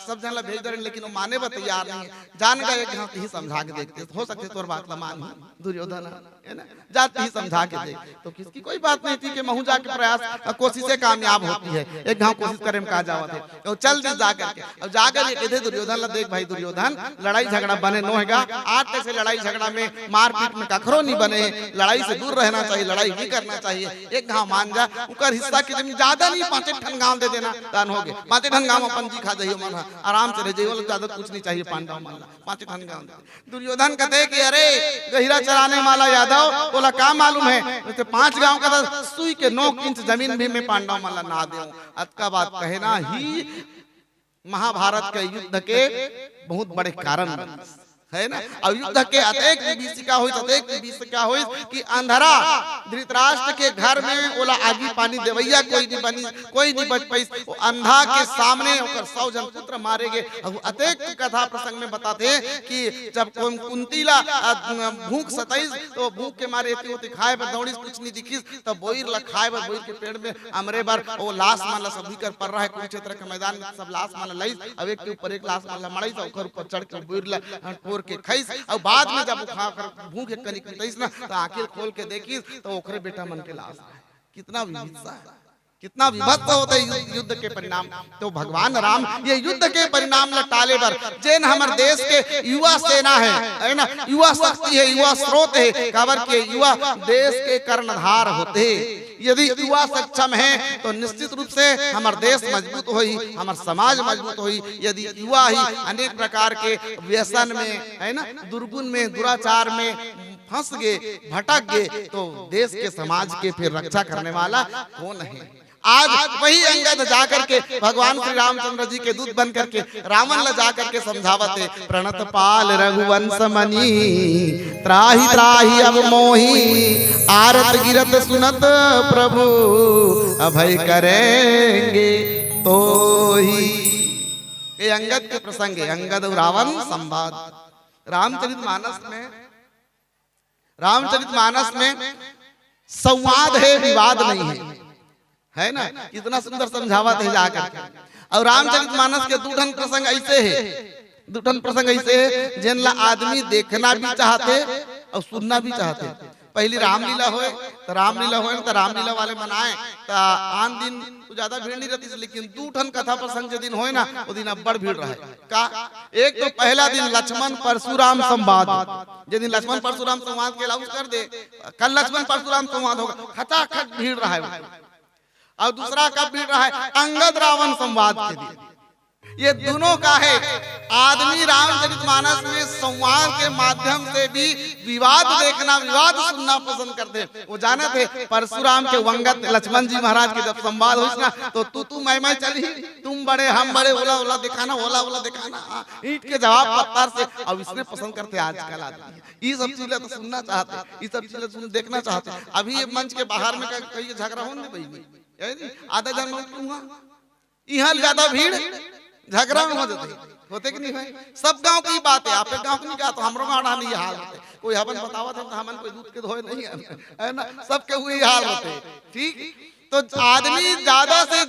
सब जन ला भेज दे, लेकिन वो माने बा तैयार नहीं है। जान गए एक घाट ही समझा के देखते, हो सकते तोर बात ला मान दुर्योधन, है ना, जाते ही समझा के देख। तो किसकी कोई बात नहीं थी कि महू जाके प्रयास कोशिशें कामयाब होती है। एक घाव कोशिश करे में कहा जावा थे, चल दी जा करके, और जाकर ये कहते दुर्योधन ला, देख भाई दुर्योधन लड़ाई झगड़ा बने नो हैगा। आज तक से लड़ाई झगड़ा में मारपीट में कखरो नहीं बने, लड़ाई से दूर रहना चाहिए, लड़ाई नहीं करना चाहिए। एक गांव मान जा उकर हिस्सा की जमीन ज्यादा नहीं 5 ठन गांव दे देना दान हो गए। 5 ठन गांव अपन जी खा जाइयो मन आराम से रह जाइयो, ज्यादा कुछ नहीं चाहिए पांडव मान 5 ठन गांव। दुर्योधन कहते कि अरे गहिरा चराने वाला यादव बोला का मालूम है 5 गांव का सुई के 9 इंच जमीन भी मैं पांडव माला ना दूं। अतका बात कहना ही महाभारत के युद्ध के बहुत बड़े कारण है ना। और युद्ध के अतेक विभीषिका हुई, अतेक विभीषिका हुई कि अंधरा धृतराष्ट्र के घर में ओला आगी पानी देवैया कोई नहीं बनी, कोई नहीं बच पाई। वो अंधा के सामने ओकर 100 जन पुत्र मारे गए। और अतेक कथा प्रसंग में बताते हैं कि जब कुंतीला भूख सताइस तो भूख के मारे होती खाए पर दौड़ी कुछ नहीं दिखिस, तब बोईर ला खाए पर बोईर के पेड़ में अमरे बार वो लाश माला सब भीकर पड़ रहा है। कुरुक्षेत्र के मैदान में सब लाश माला लईस, अब एक के ऊपर एक लाश माला मड़ाई, ओकर ऊपर चढ़ के बोईर ला ठोर के खइस। और बाद में जब खा कर भूख के कनिक मिटइस ना तो आंखें खोल के देखिस तो ओकरे बेटा मन के लाश है। कितना विभत्स है, कितना विभत्स होता है युद्ध के परिणाम। तो भगवान राम ये युद्ध के परिणाम ल टाले बर जेन हमर देश के युवा सेना है ना, युवा शक्ति है, युवा स्रोत है, काबर के युवा देश के कर्णधार होते। यदि युवा सक्षम है तो निश्चित रूप से हमार देश मजबूत होई, हमार समाज मजबूत होई। यदि युवा ही अनेक प्रकार के व्यसन में है ना, दुर्गुण में, दुराचार में फंस गए, भटक गए, तो देश के समाज के फिर रक्षा करने वाला कौन है। आज वही अंगद जाकर के भगवान श्री रामचंद्र जी के दूत बन करके रावण ला जाकर के समझावत है, प्रणत पाल रघुवंश मनी त्राहि त्राहि अब मोही आरत गिरत सुनत प्रभु अभय करेंगे तो ही। ये अंगद के प्रसंग है, अंगद और रावण संवाद। रामचरितमानस में संवाद है, विवाद नहीं है ना। इतना सुंदर समझावत है जाकर। और रामचरितमानस के दूठन प्रसंग ऐसे है, दूठन प्रसंग ऐसे है जिनला आदमी देखना भी चाहते और सुनना भी चाहते। पहली रामलीला होए तो रामलीला वाले मनाए तो आन दिन तो ज्यादा भीड़ नहीं रहती, लेकिन दूठन कथा प्रसंग जो दिन होए ना वो दिन अब्बड़ भीड़ रहे का। एक तो पहला दिन लक्ष्मण परशुराम संवाद, जिस दिन लक्ष्मण परशुराम संवाद के लाउस कर दे, कल लक्ष्मण परशुराम संवाद होगा, खचाखच भीड़ रहा है। और दूसरा कब भीड़ रहा है, अंगद रावण संवाद के दिन। ये दोनों का है। आदमी रामचरितमानस में संवाद के माध्यम से भी विवाद देखना, विवाद सुनना पसंद करते। वो जाने थे परशुराम के वंगत लक्ष्मण जी महाराज के जब संवाद हो ना तो तू मैं चली, तुम बड़े हम बड़े, ओला ओला दिखाना, ओला ओला दिखाना, ईंट के जवाब पत्थर से। अब इसने पसंद करते आजकल आदमी ये सब चीजें तो सुनना चाहते, ये सब चीजें देखना चाहते। अभी ये मंच के बाहर में कहीं झगड़ा हो नहीं, आधा जन यहाँ ज्यादा भीड़ झगड़ा में हो जाते होते कि नहीं है। सब गांव की बात है, आप एक गांव की नहीं कहा तो हमरो गांव नहीं हाल होते। कोई हवन बतावत है तो हमन कोई दूध के धोए नहीं है ना, सबके हुए हाल होते। ठीक, तो आदमी ज्यादा से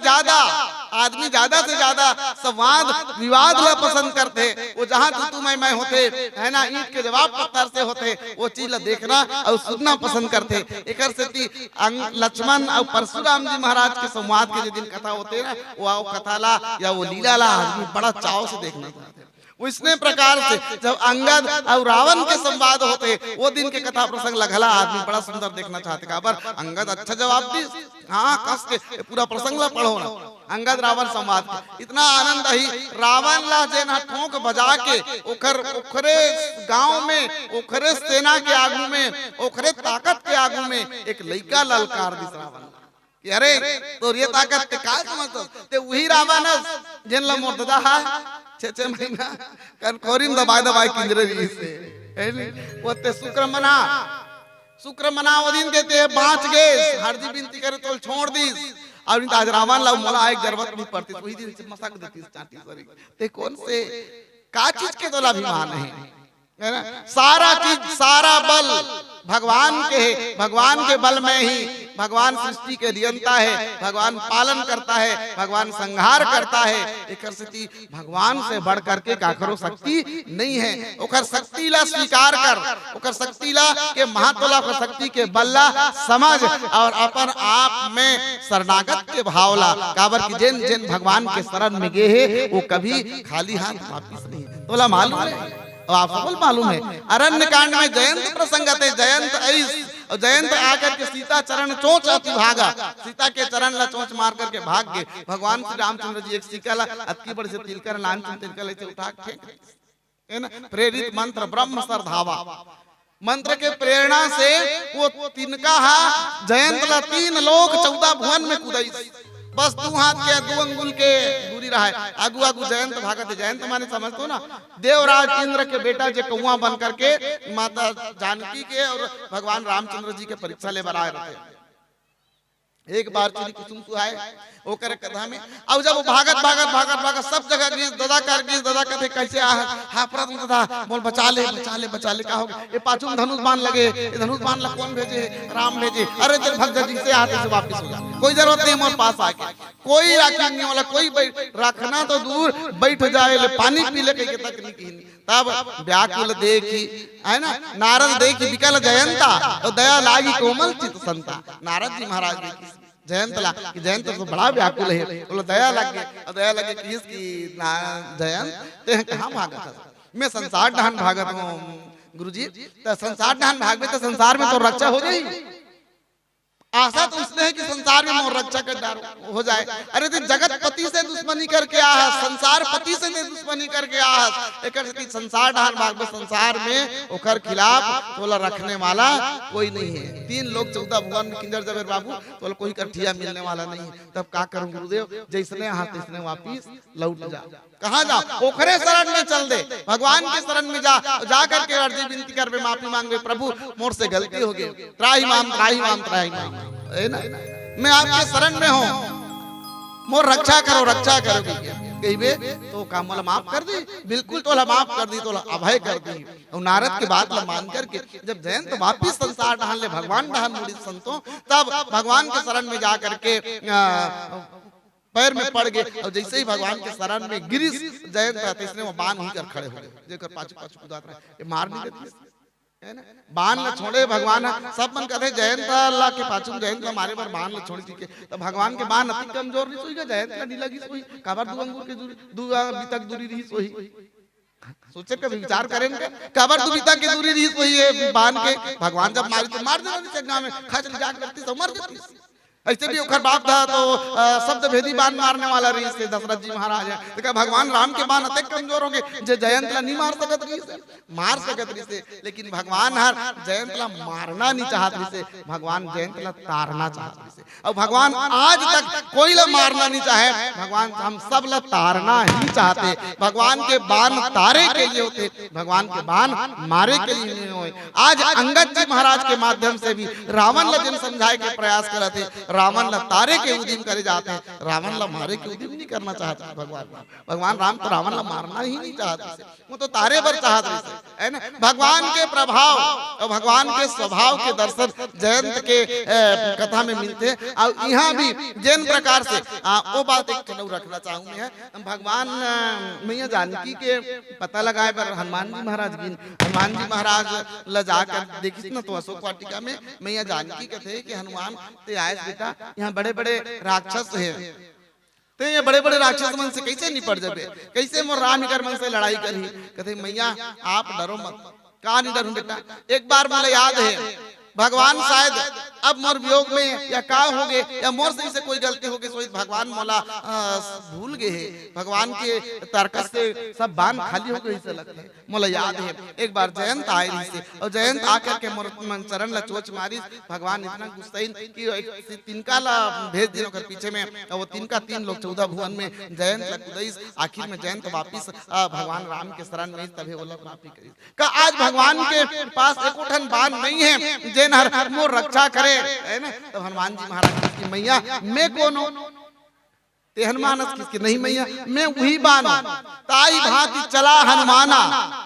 ज्यादा संवाद विवाद ला पसंद करते। वो जहाँ तू मैं होते है ना, ईंट के जवाब पत्थर से होते, वो चीज ला देखना और सुनना पसंद करते। एकर से लक्ष्मण और परशुराम जी महाराज के संवाद के जो दिन कथा होते ना, वो कथा ला या वो लीला ला आदमी बड़ा चाव से देखना चाहते। उसने प्रकार से जब अंगद और रावण के संवाद होते, वो दिन के कथा प्रसंग लगला आदमी बड़ा सुंदर देखना चाहते। काबर अंगद अच्छा जवाब दी, हाँ कस के पूरा प्रसंग ला पढ़ो ना। अंगद रावण संवाद के इतना आनंद ही रावण ला जेना ठोंक बजा के ओखरे गांव में, ओखरे सेना के आगू में, ओखरे ताकत के आगू में एक लइका ललकार दिस रावण, अरे तो ये ताकत के का समझ ते वही रावण जिन ला मुर्दा है 6 महीना कर खोरिन दबाई किंजरे से ओते शुक्र मना वो दिन देते बाँच गए, हर जी बिनती करे तो छोड़ दीस। और आज रावण ला मोला एक जरूरत नहीं पड़ती, वही दिन से मसक देती चाटी सरी। ते कौन से का चीज के तोला अभिमान है ना, सारा चीज सारा बल भगवान के है, भगवान के बल में ही भगवान सृष्टि के नियंता है, भगवान पालन करता है, भगवान संहार करता है। एक स्थिति भगवान से बढ़ करके काकरो शक्ति नहीं है। ओकर शक्ति ला स्वीकार कर, ओकर शक्ति ला के महत्वला ओकर शक्ति के बल्ला समझ और अपन आप में शरणागत के भावला काबर की जेन जेन भगवान के शरण में गए है वो कभी खाली हाथ वापिस नहीं। तोला मालूम है और आप सबको मालूम है अरण्य कांड में जयंत प्रसंग है। जयंत और जयंत आकर के सीता चरण चोंच अति भागा, सीता के चरण ला चोंच मार करके भाग गए। भगवान श्री रामचंद्र जी एक सिक्का ला अति बड़े से तिलकर लांछन तिलकर लेके उठा फेंक है ना। प्रेरित मंत्र ब्रह्म सर धावा, मंत्र के प्रेरणा से वो तिनका जयंत ला 3 लोक 14 भुवन में कूदाई। बस 2 हाथ के 2 अंगुल के दूरी रहा है। आगू आगू जयंत भागत है। जयंत माने समझतो ना देवराज इंद्र के बेटा जो कौआ बन करके माता जानकी के और भगवान रामचंद्र जी के परीक्षा ले बनाए रहे। एक बार चुरी कुसुम सुहाए ओकर कथा में अब जब वो भागत भागत भागत भागत सब जगह गिस दादा कर गिस दादा कथे कैसे हा प्रत दादा बोल बचा ले बचा ले का हो ये पाछू धनुष बाण लगे। ये धनुष बाण ला कौन भेजे? राम भेजे। अरे जब भक्त जी से आते से वापस हो जा, कोई जरूरत नहीं मोर पास आके, कोई राखने वाला कोई रखना तो दूर बैठ जाए ले पानी पी ले के तक नहीं। तब व्याकुल देखी है ना नारद देखी विकल जयंता और दया लागी कोमल चित संता। नारद जी महाराज देखी जयंत ला कि जयंत तो बड़ा व्याकुल है, बोलो दया लग गई और दया लगे कि जयंत ते कहां भागत है? मैं संसार ढान भागत हूं गुरुजी। तो संसार ढान भागवे तो संसार में तो रक्षा हो जाएगी। आशा तो उसने है कि संसार में मोर रक्षा कर डार हो जाए। अरे तो जगत पति से दुश्मनी करके आ, संसार पति से दुश्मनी करके आ, एक संसार ढान भाग में संसार में ओकर खिलाफ तोला रखने वाला कोई नहीं है। 3 लोग 14 भुवन में किंजर जबेर बाबू तोला कोई कठिया मिलने वाला नहीं है। तब का करूं गुरुदेव? जैसने यहाँ तैसने वापिस लौट जा। कहाँ जा? ओखरे शरण में चल दे, भगवान के शरण में जा करके अर्जी विनती कर बे, माफी मांगे, प्रभु मोर से गलती हो गई, त्राही माम है ना, मैं आपके शरण में हूँ, मोर रक्षा करो कहिबे तो काम वाला माफ कर दी, बिल्कुल तोला माफ कर दी, तोला अभय कर दी। और नारद के बात ला मान करके जब जयंत वापिस संसार ढाल ले भगवान ढाल मुड़ी संतों, तब भगवान के शरण में जा करके पैर में पड़ गए। और जैसे ही भगवान के शरण में गिरी जयंत रहते इसने वो बाण ही कर खड़े हो गए, जेकर पाछू पाछू कुदात रहे, ये मार नहीं देती है ना। बाण ल छोड़े भगवान सब मन कहते जयंत ला के पाछू जयंत मारे पर बाण ल छोड़ी थी। तो भगवान के बाण अति कमजोर नहीं सोई, जयंत ला नी लगी सोई, काबर 2 अंगुल के दूरी 2 बीतक दूरी रही सोई। सोचे के विचार करेंगे काबर 2 बीतक के दूरी रही सोई है बाण के। भगवान जब मारी तो मार देना नीचे गांव में खच जाग लगती तो मर जाती। ऐसे भी ओखर बाप था तो शब्द भेदी बाण मारने वाला रही से दशरथ जी महाराज है। तो भगवान राम के बाण अति कमजोर होंगे, जो जयंत ला नहीं मार सकत रही से, मार सकत रही से, लेकिन भगवान हर जयंत ला मारना नहीं चाहत रही से, भगवान जयंत ला तारना चाहत रही से। और भगवान आज तक कोई ला मारना नहीं चाहे, भगवान हम सब ला तारना ही चाहते। भगवान के बाण तारे के लिए होते, भगवान के बाण मारे के लिए नहीं हुए। आज अंगद जी महाराज के माध्यम से भी रावण ला जन समझाए के प्रयास करते, रावण ला तारे के उद्यम करे जाते हैं, रावण ला मारे के उद्यम नहीं करना चाहते। भगवान राम तो रावण ला मारना ही नहीं चाहते, वो तो तारे पर चाहते है ना। भगवान के प्रभाव और भगवान के स्वभाव के दर्शन जयंत के कथा में मिलते हैं। और यहाँ भी जिन प्रकार से वो बात एक चलो रखना चाहूंगी है। भगवान मैया जानकी के पता लगाए पर हनुमान जी महाराज ला जाकर देखिस ना तो अशोक वाटिका में मैया जानकी कहते कि हनुमान ते आए बेटा यहाँ बड़े बड़े राक्षस हैं, तो ये बड़े बड़े राक्षस मन से कैसे निपट जाबे, कैसे मोर राम कर मन से लड़ाई करी। कहते मैया आप डरो मत, कहा नहीं डरूं बेटा। एक बार मुझे याद है भगवान शायद अब मोर वियोग में या का हो गए या मोर से कोई गलती हो गई, सोई भगवान मोला भूल गए है। भगवान के तर्कस से सब बाण खाली हो गए लगता है। मोला याद है एक बार जयंत आए रही से और जयंत आकर के मोर चरण ला चोच मारी। भगवान इतना गुस्सैन कि तिनका ला भेज दिनो कर पीछे में, और वो तिनका 3 लोग 14 भुवन में जयंत ला कुदैस। आखिर में जयंत वापिस भगवान राम के शरण में तभी बोला माफी करी का आज भगवान के पास एक उठन बाण नहीं है जेन हर मोर रक्षा करे है ना। तो हनुमान जी महाराज की मैया मैं कौन हूं, ते हनुमान किसके नहीं मैया मैं वही बान ताई भांति चला हनुमाना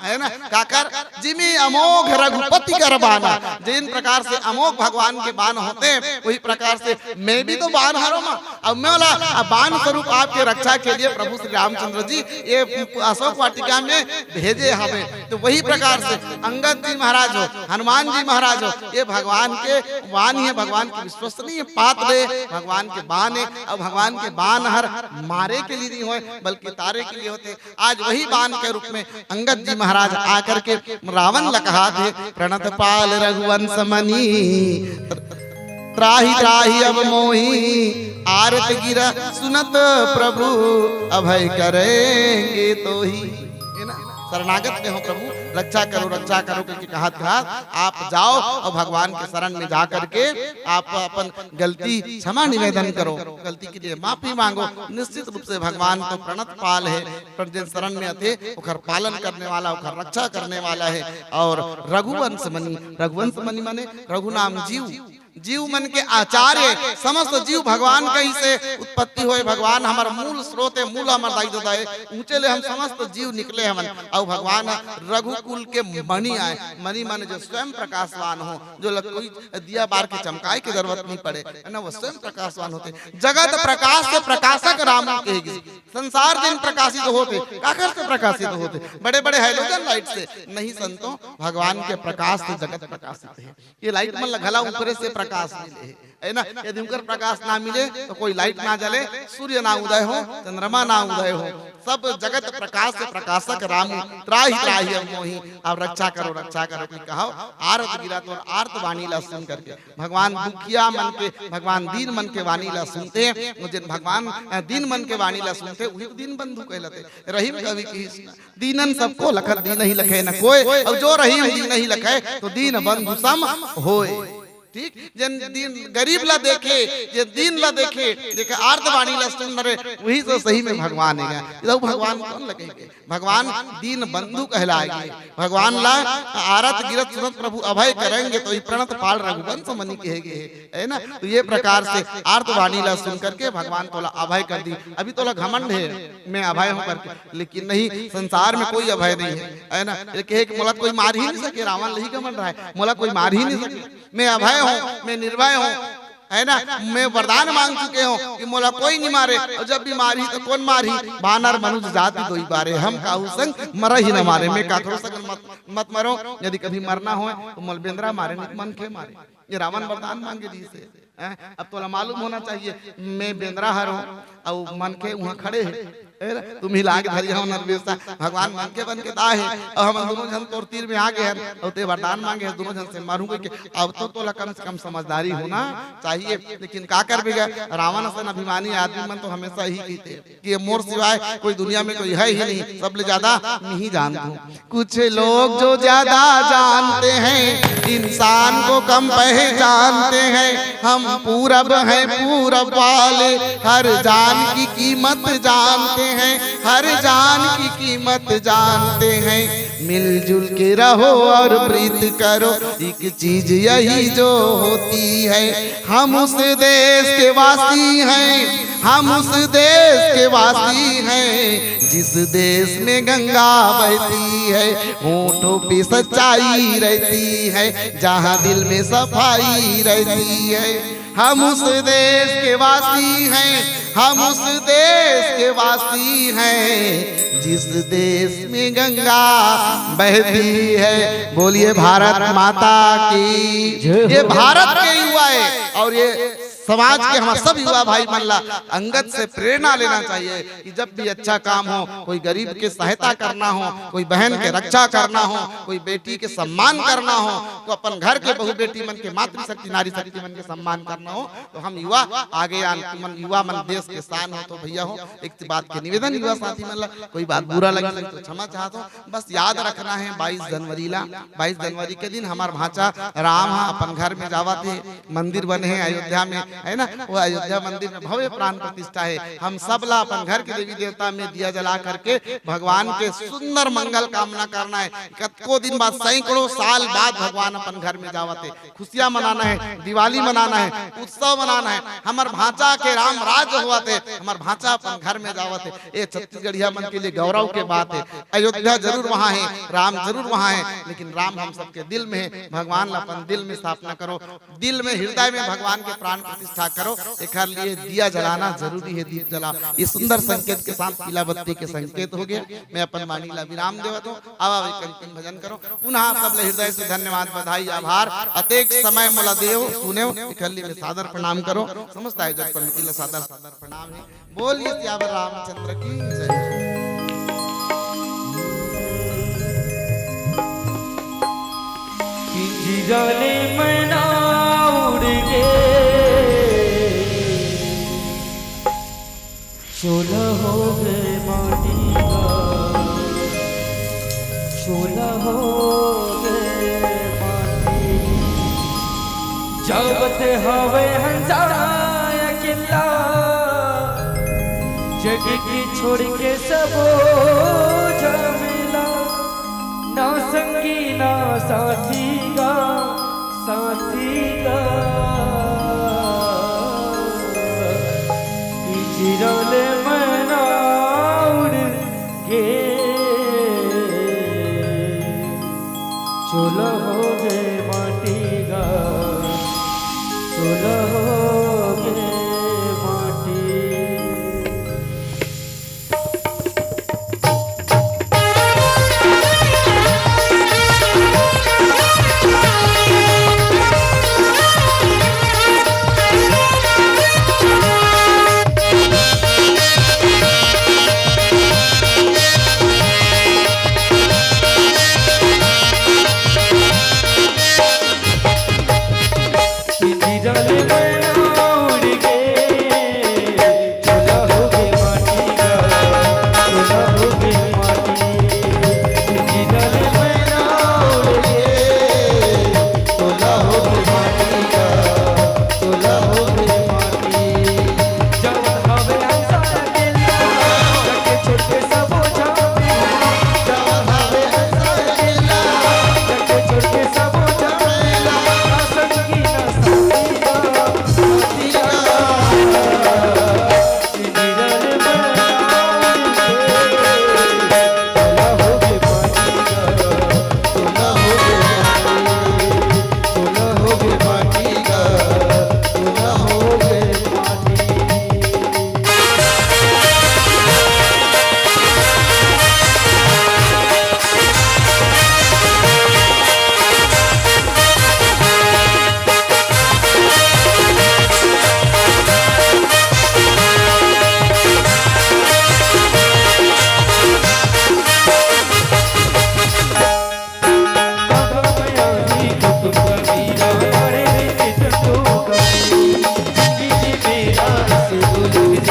है ना काकर जिमी अमोघ रघुपति कर बाना। जिन प्रकार से अमोघ भगवान के बाण होते हैं वही प्रकार से मैं भी तो बाण हरो मां। अब मैं बोला बाण स्वरूप आपके रक्षा के लिए प्रभु श्री रामचंद्र जी ये अशोक वाटिका में भेजे हमें। तो वही प्रकार से अंगद जी महाराज हो हनुमान जी महाराज हो ये भगवान के बाण है, भगवान की विश्वसनीय पात्र भगवान के बाण है। अब भगवान के बाण मारे के लिए नहीं होए बल्कि तारे के लिए होते। आज वही बाण के रूप में अंगद जी महाराज आकर के रावण लकहा थे प्रणत पाल रघुवंश मनी त्राही त्राही अब मोही आरत गिरा सुनत प्रभु अभय करेंगे तो ही शरणागत में हो प्रभु रक्षा करो करके कहा था। आप जाओ और भगवान के शरण में जा करके आप अपन गलती क्षमा निवेदन करो, गलती के लिए माफी मांगो। निश्चित रूप से भगवान तो प्रणत पाल है, पर जिन शरण में थे उखर पालन करने वाला उखर रक्षा करने वाला है। और रघुवंश मणि माने रघु नाम जीव मन के आचार्य समस्त जीव भगवान कहीं से उत्पत्ति होए। भगवान हमारा मूल स्रोत है, मूल हमारा दाई दादा है, ऊंचे ले हम समस्त जीव निकले हमन। और भगवान रघुकुल के मणि आए, मणि माने जो स्वयं प्रकाशवान हो, जो कोई दिया बार के चमकाए की जरूरत नहीं पड़े है ना, वो स्वयं प्रकाशवान होते। जगत प्रकाश से प्रकाशक राम कहेगी। संसार दिन प्रकाशित होते काकर से प्रकाशित होते बड़े बड़े हैलोजन लाइट से नहीं संतों, भगवान के प्रकाश से जगत प्रकाशित है। ये लाइट मन घला ऊपर से प्रकाश मिले है ना, यदि उनकर प्रकाश ना मिले तो कोई लाइट ना जले, सूर्य ना उदय हो, चंद्रमा ना उदय हो, सब जगत प्रकाश से प्रकाशक राम त्राही त्राही अब मोही। अब रक्षा करो की कहो आरत गिरा तो आर्त वाणी ला सुन करके भगवान दुखिया मन के भगवान दीन मन के वाणी ला सुनते हैं। जिन भगवान दीन मन के वाणी ला सुनते वही दीन बंधु कहलाते। रहीम कवि की दीनन सबको लखत दीन ही लखे न कोई, और जो रहीम दीन ही लखे तो दीन बंधु सम होए। ठीक जन दीन गरीब ला देखे जे दीन ला देखे आर्तवाणी ला सुन रे वही तो सही में भगवान है। इधर भगवान कौन लगेंगे, भगवान दीन बंधु कहलाएंगे। भगवान ला आरत गिरत सुनत प्रभु अभय करेंगे तो प्रणत पाल रघुवंश मणि कहेंगे है ना। तो ये प्रकार से आर्तवाणी ला सुन करके भगवान तोला अभय कर दी। अभी तोला घमंड है मैं अभय हूँ करके, लेकिन नहीं संसार में कोई अभय नहीं है ना। कहे कि मोला कोई मार ही नहीं सके, रावण यही घमंड रहा है, मोला कोई मार ही नहीं सके, मैं अभय हूँ, मैं निर्भय हूँ है ना। मैं वरदान मांग चुके हूँ कि मोला कोई नहीं मारे, और जब भी मारी तो कौन मारी बानर मनुष्य जाति दो ही बारे, हम काहू संग मर ही न मारे। मैं का करो संग मत मरो, यदि कभी मरना हो तो मलबेंद्रा मारे नहीं मन के मारे। ये रावण वरदान मांगे जी से। अब तो मालूम होना चाहिए मैं बेंद्रा हर हूँ और मन के वहाँ खड़े है तुम ही लाग धरी हो नरवेशा। भगवान मन के बन के दा है और हम दोनों जन तोर तीर में आ गए हैं और ते वरदान मांगे हैं दोनों जन से मारूंगे कि अब तो कम से कम समझदारी होना चाहिए। लेकिन का कर भी गए रावण सन अभिमानी आदमी मन तो हमेशा ही कहते कि मोर सिवाय कोई दुनिया में कोई है ही नहीं, सब ले ज्यादा नहीं जानता हूँ। कुछ लोग जो ज्यादा जानते हैं इंसान को कम पहचानते हैं। हम पूरब हैं पूरब वाले हर जान की कीमत जानते हैं, हर जान की कीमत जानते हैं। मिलजुल के रहो और प्रीत करो, एक चीज यही जो होती है। हम उस देश के वासी हैं, हम उस देश के वासी हैं जिस देश में गंगा बहती है, होठों पे सच्चाई रहती है, जहाँ दिल में सफाई रहती है। हम उस देश के वासी हैं, हम उस देश के वासी हैं जिस देश में गंगा बहती है। बोलिए भारत माता की। ये भारत के युवा है और ये समाज के हमारे सब युवा भाई मल्ला अंगद से प्रेरणा लेना चाहिए कि जब भी अच्छा काम हो, कोई गरीब के सहायता करना हो, कोई बहन के रक्षा करना हो, कोई बेटी के सम्मान करना हो, तो अपन घर के बहु बेटी मन के मातृशक्ति नारी शक्ति मन के सम्मान करना हो, तो हम युवा आगे युवा मन देश के शान हो। तो भैया हो एक बात के निवेदन युवा साथी मल्ला कोई बात बुरा लगे तो क्षमा चाहता हूँ। बस याद रखना है 22 जनवरी के दिन हमार भाचा राम अपन घर में जावा थे, मंदिर बने हैं अयोध्या में, है ना, वो अयोध्या मंदिर में भव्य प्राण प्रतिष्ठा है। हम सब ला अपन घर के देवी देवता में दिया जला करके भगवान के सुंदर मंगल कामना करना है। कतको दिन बाद, सैकड़ों साल बाद भगवान अपन घर में जावते, खुशियां मनाना है, दिवाली मनाना है, उत्सव मनाना है। हमार भांचा के राम राज हुआ थे, हमार भांचा अपन घर में जावते। ये छत्तीसगढ़िया मन के लिए गौरव के बात है। अयोध्या जरूर वहाँ है, राम जरूर वहाँ है, लेकिन राम हम सबके दिल में है। भगवान अपन दिल में स्थापना करो, दिल में हृदय में भगवान के प्राण प्रतिष्ठा करो। एक लिए दिया जलाना जरूरी है, दीप जला। ये सुंदर संकेत के साथ पीला बत्ती के संकेत हो गया। मैं अपन वाणी ला विराम देवत हूँ। अब एक अंतिम भजन करो। पुनः आप सब हृदय से धन्यवाद, बधाई, आभार। अतेक समय मोला देव सुने इकल्ली में सादर प्रणाम करो। समस्त आयोजक समिति ला सादर सादर प्रणाम है। बोलिए सियावर रामचंद्र की जय। जिराने मना उड़ गे शोला हो गए माटी का, शोला हो गए माटी। जब ते हवे हंसाया किला जग की छोड़ के सबो झमेला। ना संगी ना साथी का, साथी का जिराले मना उड़ गे चोला हो गए माटी का, चोला हो गए माटी।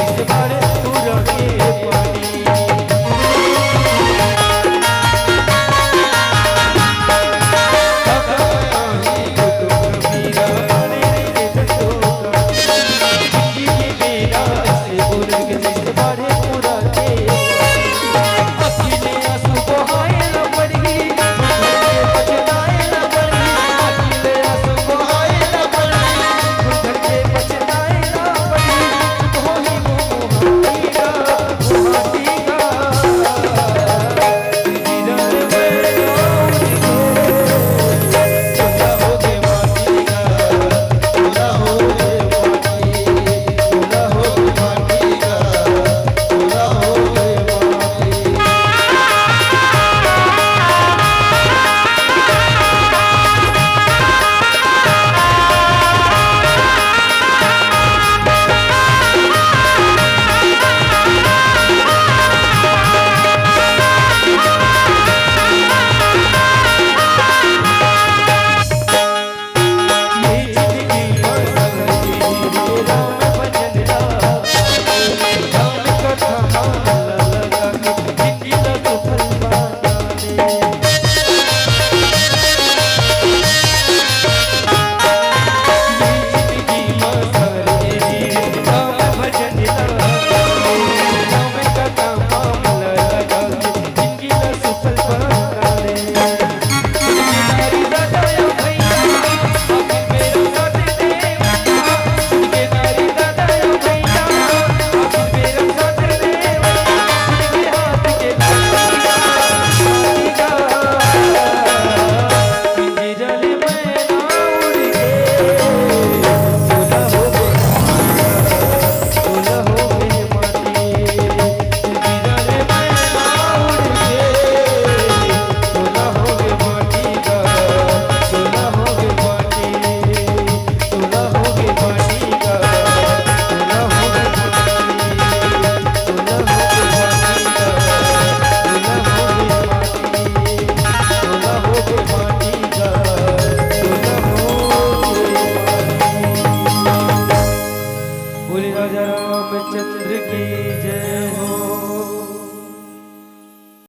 से